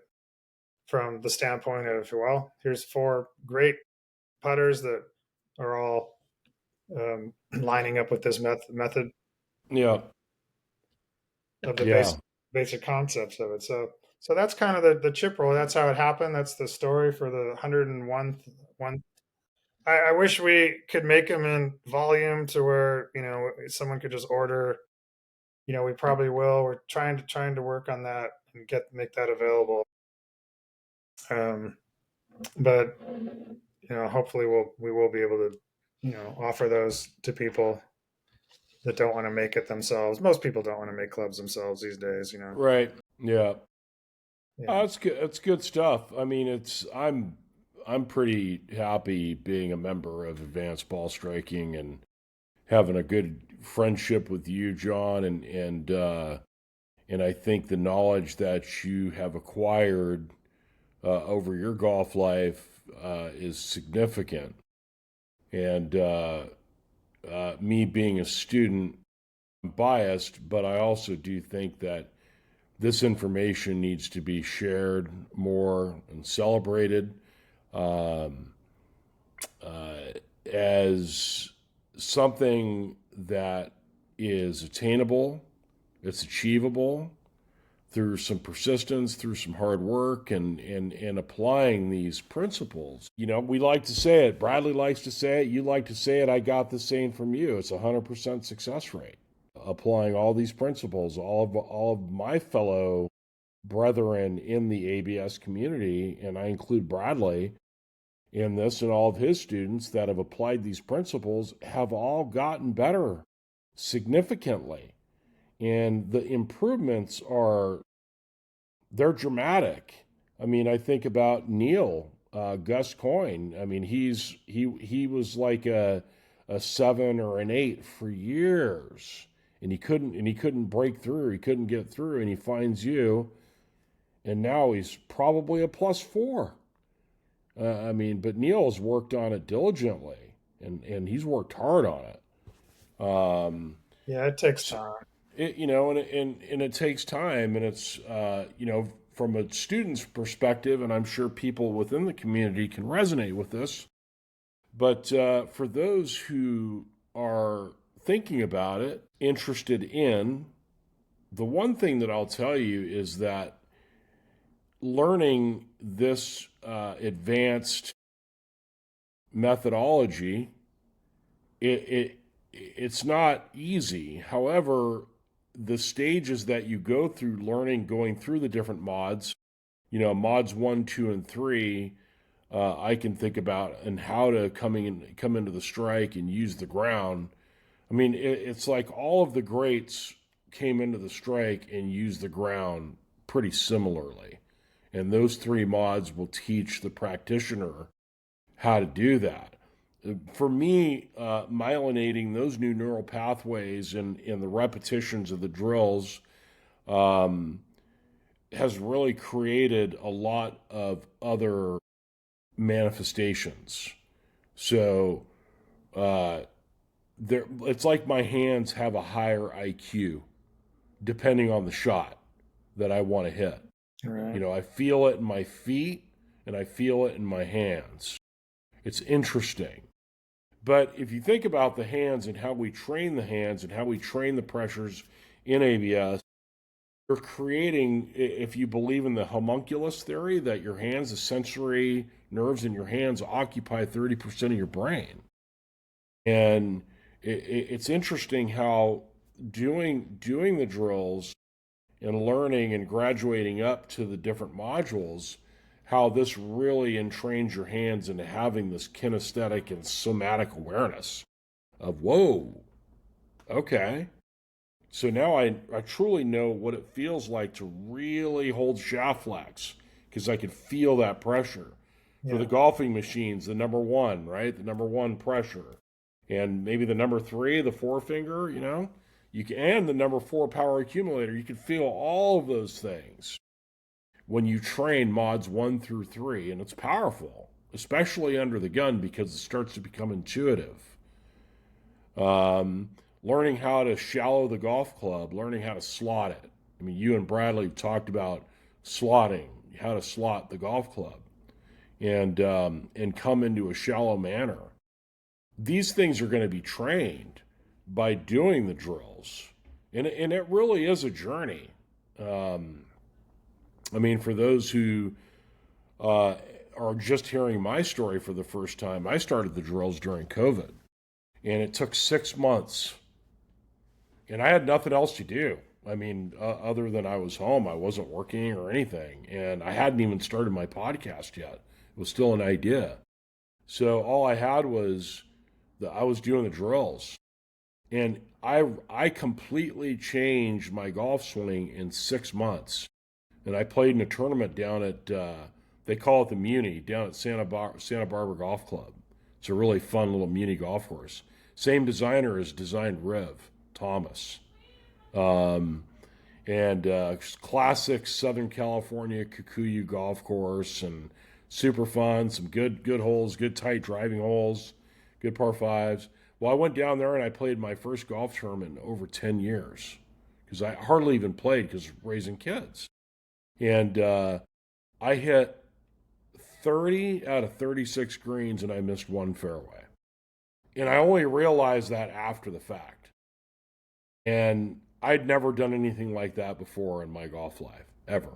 from the standpoint of, well, here's four great putters that are all lining up with this method. Yeah. of the Yeah. basic concepts of it. So that's kind of the chip roll. That's how it happened. That's the story for the 101th one. I wish we could make them in volume to where someone could just order. We probably will. We're trying to work on that and make that available. Um, but hopefully we will be able to offer those to people that don't want to make it themselves. Most people don't want to make clubs themselves these days. Right. Yeah. Yeah. Oh, that's good. That's good stuff. I mean, I'm pretty happy being a member of Advanced Ball Striking and having a good friendship with you, John, and I think the knowledge that you have acquired over your golf life is significant. And me being a student, I'm biased, but I also do think that this information needs to be shared more and celebrated um, as something that is attainable, it's achievable through some persistence, through some hard work, and applying these principles. We like to say it. Bradley likes to say it. You like to say it. I got the same from you. It's 100% success rate. Applying all these principles, all of my fellow brethren in the ABS community, and I include Bradley in this, and all of his students that have applied these principles have all gotten better significantly. And the improvements they're dramatic. I mean, I think about Neil Gus Coyne. I mean, he was like a 7 or an 8 for years, and he couldn't break through. He couldn't get through, and he finds you, and now he's probably a +4. I mean, but Neil's worked on it diligently, and he's worked hard on it. Yeah, it takes So, time. and it takes time, and it's from a student's perspective, and I'm sure people within the community can resonate with this. But for those who are thinking about it, interested in, the one thing that I'll tell you is that learning this advanced methodology, it's not easy. However, the stages that you go through learning, going through the different mods, mods 1, 2, and 3, I can think about, and how to come into the strike and use the ground. I mean, it's like all of the greats came into the strike and used the ground pretty similarly. And those 3 mods will teach the practitioner how to do that. For me, myelinating those new neural pathways and the repetitions of the drills um, has really created a lot of other manifestations. So it's like my hands have a higher IQ depending on the shot that I want to hit. Right. I feel it in my feet and I feel it in my hands. It's interesting. But if you think about the hands and how we train the hands and how we train the pressures in ABS, you're creating, if you believe in the homunculus theory, that your hands, the sensory nerves in your hands, occupy 30% of your brain. And it's interesting how doing the drills and learning and graduating up to the different modules, how this really entrains your hands into having this kinesthetic and somatic awareness of, whoa, okay. So now I truly know what it feels like to really hold shaft flex, because I can feel that pressure. For the Yeah. golfing machines, the number 1, right? The number 1 pressure. And maybe the number 3, the forefinger, and the number 4 power accumulator. You can feel all of those things when you train mods 1 through 3, and it's powerful, especially under the gun, because it starts to become intuitive. Learning how to shallow the golf club, learning how to slot it. I mean, you and Bradley talked about slotting, how to slot the golf club, and come into a shallow manner. These things are going to be trained by doing the drills and it really is a journey. I mean, for those who are just hearing my story for the first time, I started the drills during COVID, and it took 6 months, and I had nothing else to do. I mean, other than I was home, I wasn't working or anything, and I hadn't even started my podcast yet. It was still an idea. So all I had was I was doing the drills, and I completely changed my golf swing in 6 months. And I played in a tournament down at they call it the Muni down at Santa Barbara Golf Club. It's a really fun little Muni golf course. Same designer as designed Riv Thomas, and classic Southern California Kikuyu golf course, and super fun. Some good holes, good tight driving holes, good par fives. Well, I went down there and I played my first golf tournament in over 10 years because I hardly even played because raising kids. And I hit 30 out of 36 greens and I missed one fairway. And I only realized that after the fact. And I'd never done anything like that before in my golf life, ever.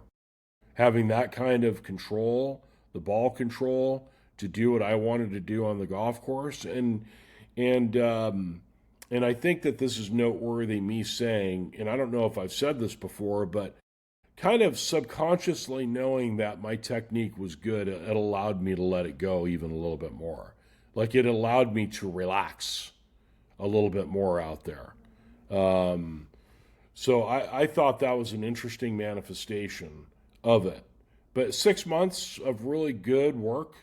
Having that kind of control, the ball control, to do what I wanted to do on the golf course. And I think that this is noteworthy, me saying, and I don't know if I've said this before, but kind of subconsciously knowing that my technique was good, it allowed me to let it go even a little bit more. Like it allowed me to relax a little bit more out there. So I thought that was an interesting manifestation of it. But 6 months of really good work,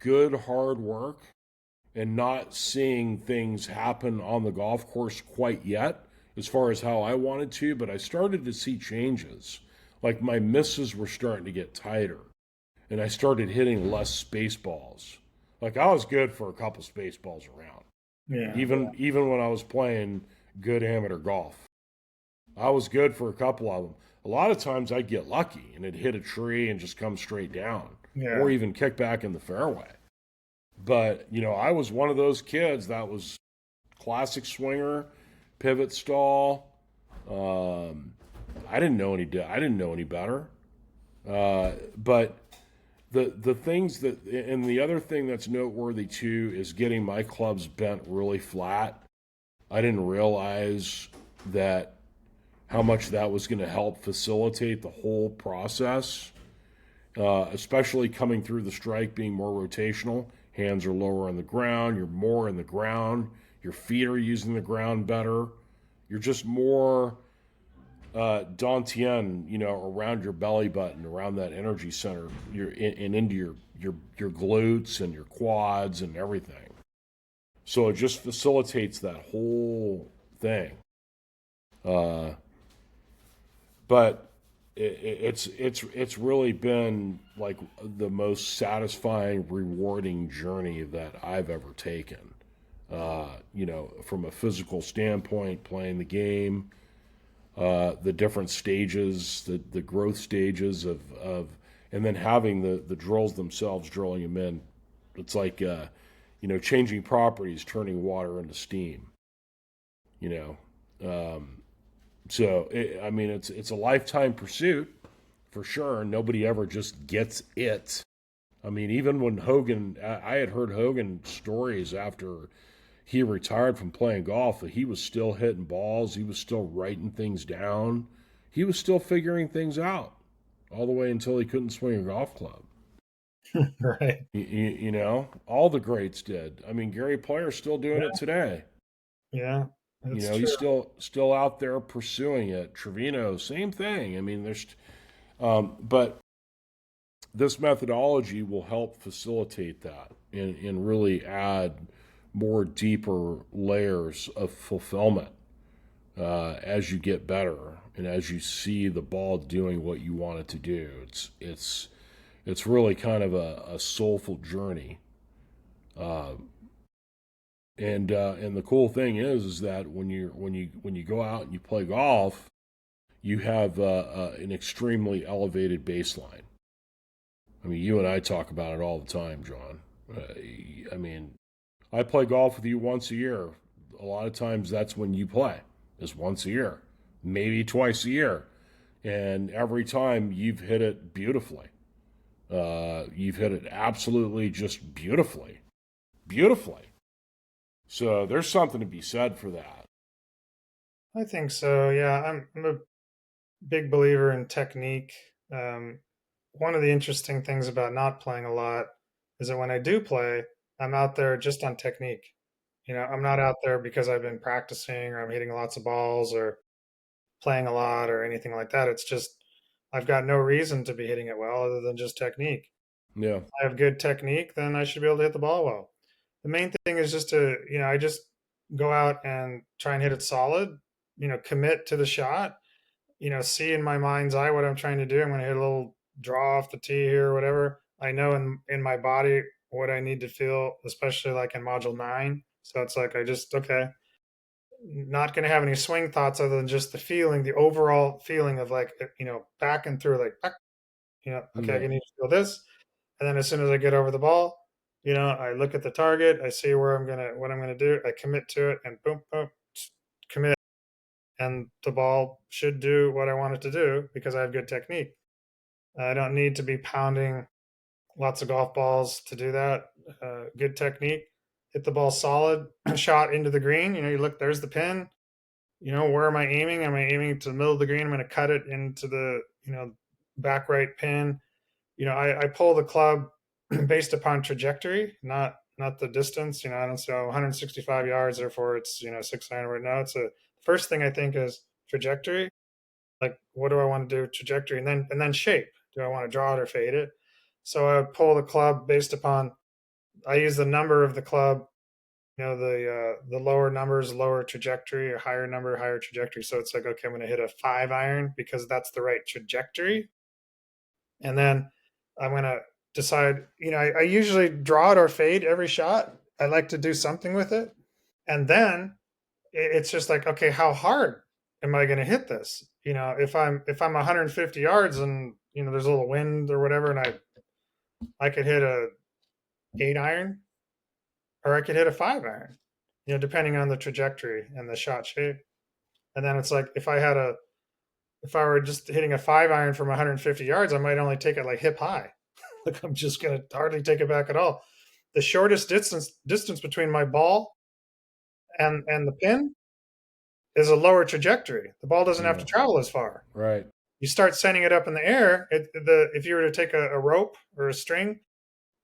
good hard work, and not seeing things happen on the golf course quite yet as far as how I wanted to, but I started to see changes. Like my misses were starting to get tighter, and I started hitting less space balls. Like I was good for a couple space balls around. Yeah. Even when I was playing good amateur golf, I was good for a couple of them. A lot of times I'd get lucky and it'd hit a tree and just come straight down, or even kick back in the fairway. But, you know, I was one of those kids that was classic swinger, pivot stall. I didn't know any better. But the things that, and the other thing that's noteworthy too is getting my clubs bent really flat. I didn't realize that how much that was going to help facilitate the whole process, especially coming through the strike, being more rotational. Hands are lower on the ground. You're more in the ground. Your feet are using the ground better. You're just more dantian, you know, around your belly button, around that energy center, and into your glutes and your quads and everything. So it just facilitates that whole thing. But it's really been like the most satisfying, rewarding journey that I've ever taken. You know, from a physical standpoint, playing the game, the different stages, the growth stages of and then having the drills themselves, drilling them in. It's like, you know, changing properties, turning water into steam, you know. So, I mean, it's a lifetime pursuit for sure. Nobody ever just gets it. I mean, even when Hogan, I had heard Hogan stories after he retired from playing golf that he was still hitting balls. He was still writing things down. He was still figuring things out all the way until he couldn't swing a golf club. Right. You know, all the greats did. I mean, Gary Player's still doing it today. Yeah. You know, he's still out there pursuing it. Trevino, same thing. I mean, but this methodology will help facilitate that and really add more deeper layers of fulfillment as you get better and as you see the ball doing what you want it to do. It's really kind of a soulful journey. And the cool thing is that when you go out and you play golf, you have an extremely elevated baseline. I mean, you and I talk about it all the time, John. I mean, I play golf with you once a year. A lot of times that's when you play, is once a year. maybe twice a year. And every time you've hit it beautifully. You've hit it absolutely just beautifully. Beautifully. So there's something to be said for that. I think so. Yeah, I'm a big believer in technique. Um, One of the interesting things about not playing a lot is that when I do play, I'm out there just on technique. I'm not out there because I've been practicing or I'm hitting lots of balls or playing a lot or anything like that. It's just I've got no reason to be hitting it well other than just technique. Yeah. I have good technique, then I should be able to hit the ball well. The main thing is just to, I just go out and try and hit it solid, commit to the shot, see in my mind's eye what I'm trying to do. I'm going to hit a little draw off the tee here or whatever. I know in my body what I need to feel, especially like in module 9. So it's like I just okay, not going to have any swing thoughts other than just the feeling, the overall feeling of like back and through like okay, I Yeah. need to feel this. And then as soon as I get over the ball, I look at the target, I see what I'm gonna do, I commit to it, and boom, boom, commit, and the ball should do what I want it to do because I have good technique. I don't need to be pounding lots of golf balls to do that. Good technique, hit the ball solid, shot into the green. You look, there's the pin. Where am I aiming? Am I aiming to the middle of the green? I'm going to cut it into the back right pin. I pull the club based upon trajectory, not the distance. I don't say 165 yards, therefore it's 600. No, it's a first thing I think is trajectory. Like, what do I want to do? Trajectory, and then shape. Do I want to draw it or fade it? So I pull the club based upon. I use the number of the club. The lower numbers, lower trajectory, or higher number, higher trajectory. So it's like, okay, I'm going to hit a 5 iron because that's the right trajectory, and then I'm gonna decide. I usually draw it or fade every shot. I like to do something with it, and then it's just like, okay, how hard am I going to hit this? If I'm 150 yards and there's a little wind or whatever, and I could hit a 8 iron or I could hit a 5 iron, depending on the trajectory and the shot shape. And then it's like if I were just hitting a 5 iron from 150 yards, I might only take it like hip high. Like I'm just gonna hardly take it back at all. The shortest distance between my ball and the pin is a lower trajectory. The ball doesn't have Yeah. to travel as far. Right. You start sending it up in the air. If you were to take a rope or a string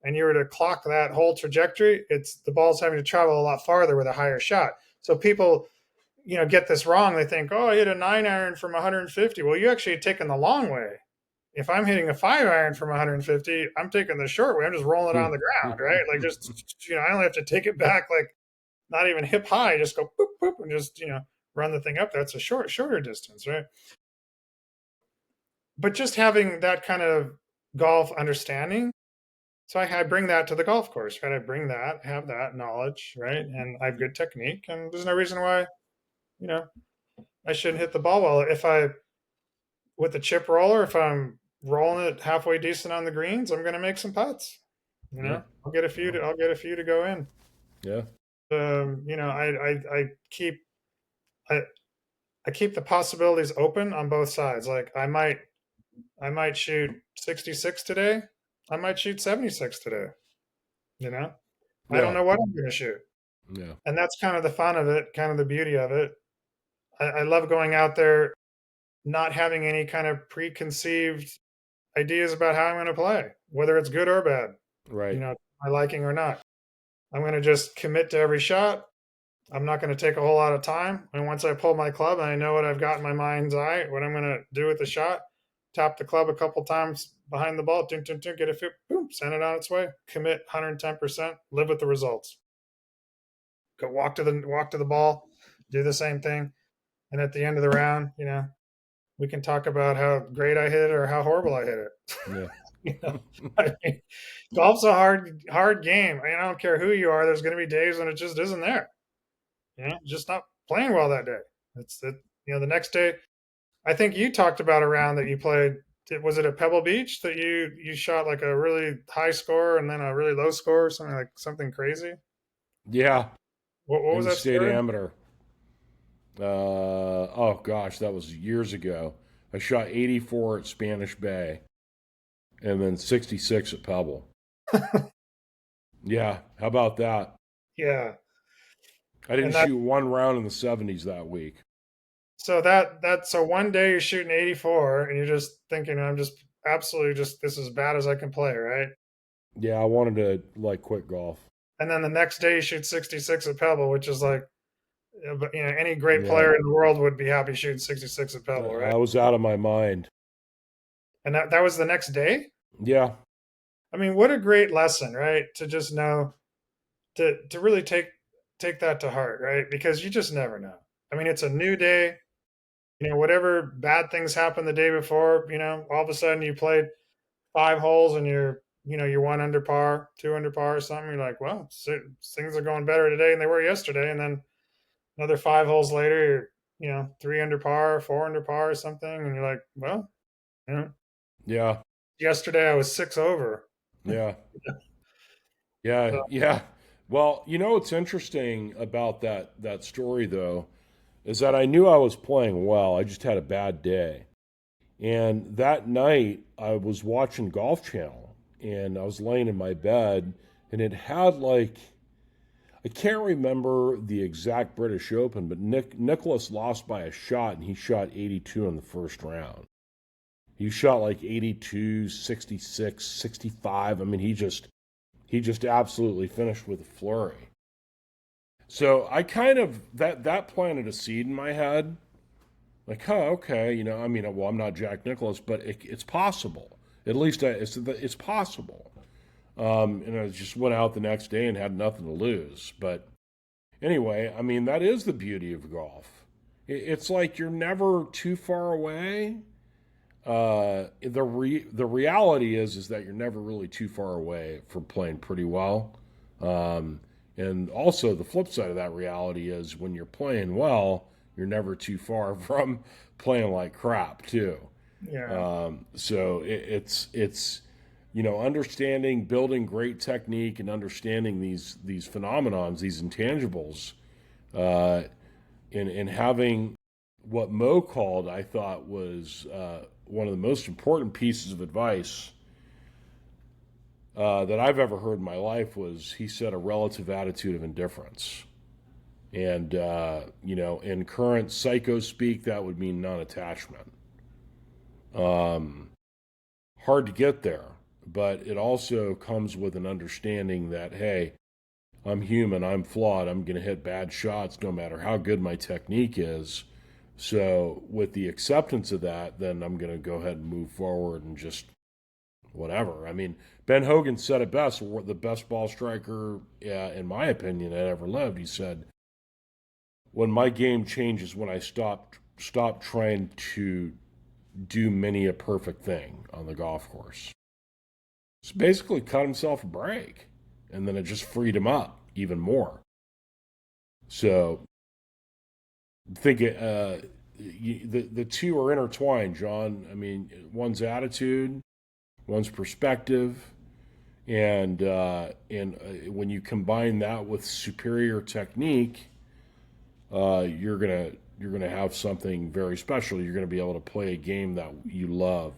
and you were to clock that whole trajectory, it's the ball's having to travel a lot farther with a higher shot. So people, get this wrong. They think, oh, I hit a 9 iron from 150. Well, you actually taken the long way. If I'm hitting a 5 iron from 150, I'm taking the short way. I'm just rolling it on the ground, right? Like just I only have to take it back like not even hip high. Just go boop boop and just run the thing up. That's a shorter distance, right? But just having that kind of golf understanding, so I bring that to the golf course, right? I bring that, have that knowledge, right? And I have good technique, and there's no reason why you know I shouldn't hit the ball well. If I with the chip roller, if I'm rolling it halfway decent on the greens, I'm going to make some putts. Yeah. I'll get a few. I'll get a few to go in. Yeah. I keep I, I keep the possibilities open on both sides. Like I might shoot 66 today. I might shoot 76 today. You know, I don't Yeah. know what I'm going to shoot, Yeah. and that's kind of the fun of it, kind of the beauty of it. I love going out there, not having any kind of preconceived ideas about how I'm going to play, whether it's good or bad, Right. my liking or not. I'm going to just commit to every shot. I'm not going to take a whole lot of time. And once I pull my club and I know what I've got in my mind's eye, what I'm going to do with the shot, tap the club a couple times behind the ball, ding, ding, ding, get a fit, boom, send it on its way, commit 110%, live with the results. Go walk to the ball, do the same thing. And at the end of the round, we can talk about how great I hit it or how horrible I hit it. Yeah. you know, I mean, golf's a hard game. I don't care who you are. There's going to be days when it just isn't there. Just not playing well that day. That's it. The next day, I think you talked about a round that you played. Was it at Pebble Beach that you shot like a really high score and then a really low score, or something crazy? Yeah. What In was the that state story? amateur. Oh gosh, that was years ago. I shot 84 at Spanish Bay and then 66 at Pebble. Yeah, how about that? Yeah. I didn't And that shoot one round in the 70s that week. so so one day you're shooting 84 and you're just thinking I'm just absolutely just this is as bad as I can play, right? Yeah, I wanted to like quit golf. And then the next day you shoot 66 at Pebble, which is like any great Yeah, player in the world would be happy shooting 66 at Pebble, right? I was out of my mind. And that was the next day. Yeah, I mean, what a great lesson, right? To just know to really take that to heart, right? Because you just never know. I mean, it's a new day. Whatever bad things happened the day before, all of a sudden you played 5 holes and you're one under par, two under par or something. You're like, well, things are going better today than they were yesterday. And then another 5 holes later, you're three under par, four under par or something. And you're like, well, you know, yeah, yesterday I was six over. yeah, yeah, So, yeah. Well, you know what's interesting about that story though is that I knew I was playing well. I just had a bad day. And that night, I was watching Golf Channel and I was laying in my bed, and it had like, I can't remember the exact British Open, but Nicholas lost by a shot and he shot 82 in the first round. He shot like 82, 66, 65. I mean, he just absolutely finished with a flurry. So I kind of that planted a seed in my head. Like, oh, okay, I mean, well, I'm not Jack Nicklaus, but it's possible. At least it's possible. And I just went out the next day and had nothing to lose. But anyway, I mean, that is the beauty of golf. It's like you're never too far away. The reality is that you're never really too far away from playing pretty well. Um, and also the flip side of that reality is when you're playing well, you're never too far from playing like crap too. yeah. So it's understanding, building great technique, and understanding these phenomenons, these intangibles, uh, and having what Mo called, I thought was one of the most important pieces of advice that I've ever heard in my life was he said a relative attitude of indifference. And, in current psycho speak, that would mean non attachment. Um, Hard to get there, but it also comes with an understanding that, hey, I'm human, I'm flawed, I'm going to hit bad shots no matter how good my technique is. So, with the acceptance of that, then I'm going to go ahead and move forward and just whatever. I mean, Ben Hogan said it best, the best ball striker, in my opinion, that ever lived. He said, when my game changes when I stop trying to do many a perfect thing on the golf course. So basically cut himself a break. And then it just freed him up even more. So think the two are intertwined, John. I mean, one's attitude, one's perspective, and when you combine that with superior technique, you're gonna have something very special. You're gonna be able to play a game that you love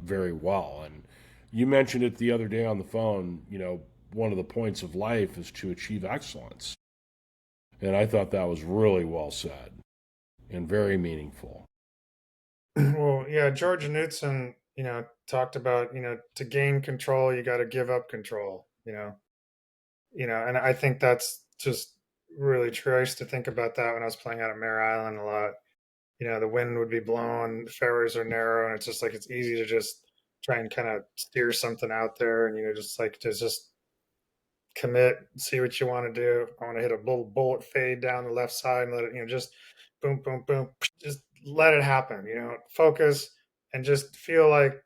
very well. And you mentioned it the other day on the phone. One of the points of life is to achieve excellence, and I thought that was really well said and very meaningful. Well, yeah, George Knudson, talked about, to gain control, you got to give up control, and I think that's just really true. I used to think about that when I was playing out at Mare Island a lot. The wind would be blowing, the fairways are narrow, and it's just like it's easy to just try and kind of steer something out there, and just like to just commit, see what you want to do. I want to hit a little bullet fade down the left side and let it, just boom, boom, boom, just let it happen. Focus and just feel like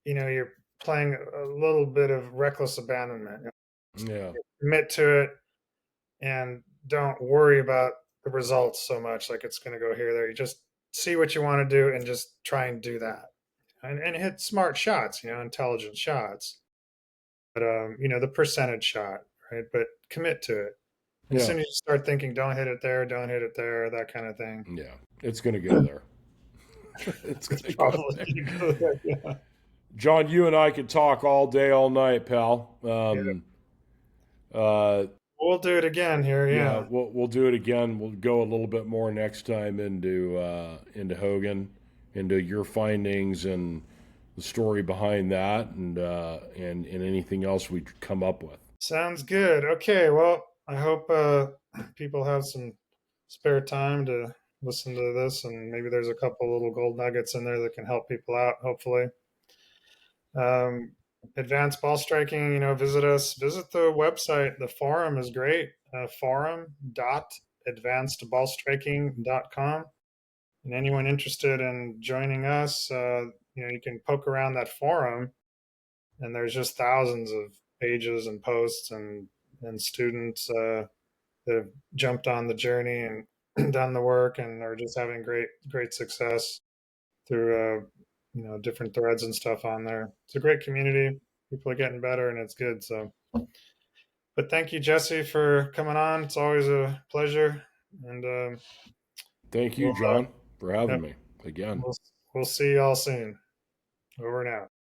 you're playing a little bit of reckless abandonment. Yeah, Commit to it and don't worry about the results so much, like it's going to go here, there. You just see what you want to do and just try and do that, and hit smart shots, intelligent shots, but the percentage shot, right? But commit to it. And as Yeah. soon as you start thinking, don't hit it there, don't hit it there, that kind of thing, Yeah. It's going to go there. It's going it's to go probably there. going to go there. Yeah. John, you and I could talk all day, all night, pal. Yeah. Uh, We'll do it again here. yeah, Yeah. we'll do it again. We'll go a little bit more next time into Hogan, into your findings and the story behind that, and anything else we come up with. Sounds good. Okay. Well, I hope people have some spare time to listen to this, and maybe there's a couple little gold nuggets in there that can help people out, hopefully. Um, Advanced ball striking, visit us, visit the website. The forum is great. Forum.advancedballstriking.com. And anyone interested in joining us, you can poke around that forum, and there's just thousands of pages and posts and students that have jumped on the journey and done the work and are just having great success through different threads and stuff on there. It's a great community. People are getting better, and it's good. So, but thank you, Jesse, for coming on. It's always a pleasure, and Thank you, we'll John, for having yep, me again. we'll we'll see y'all soon. Over and out.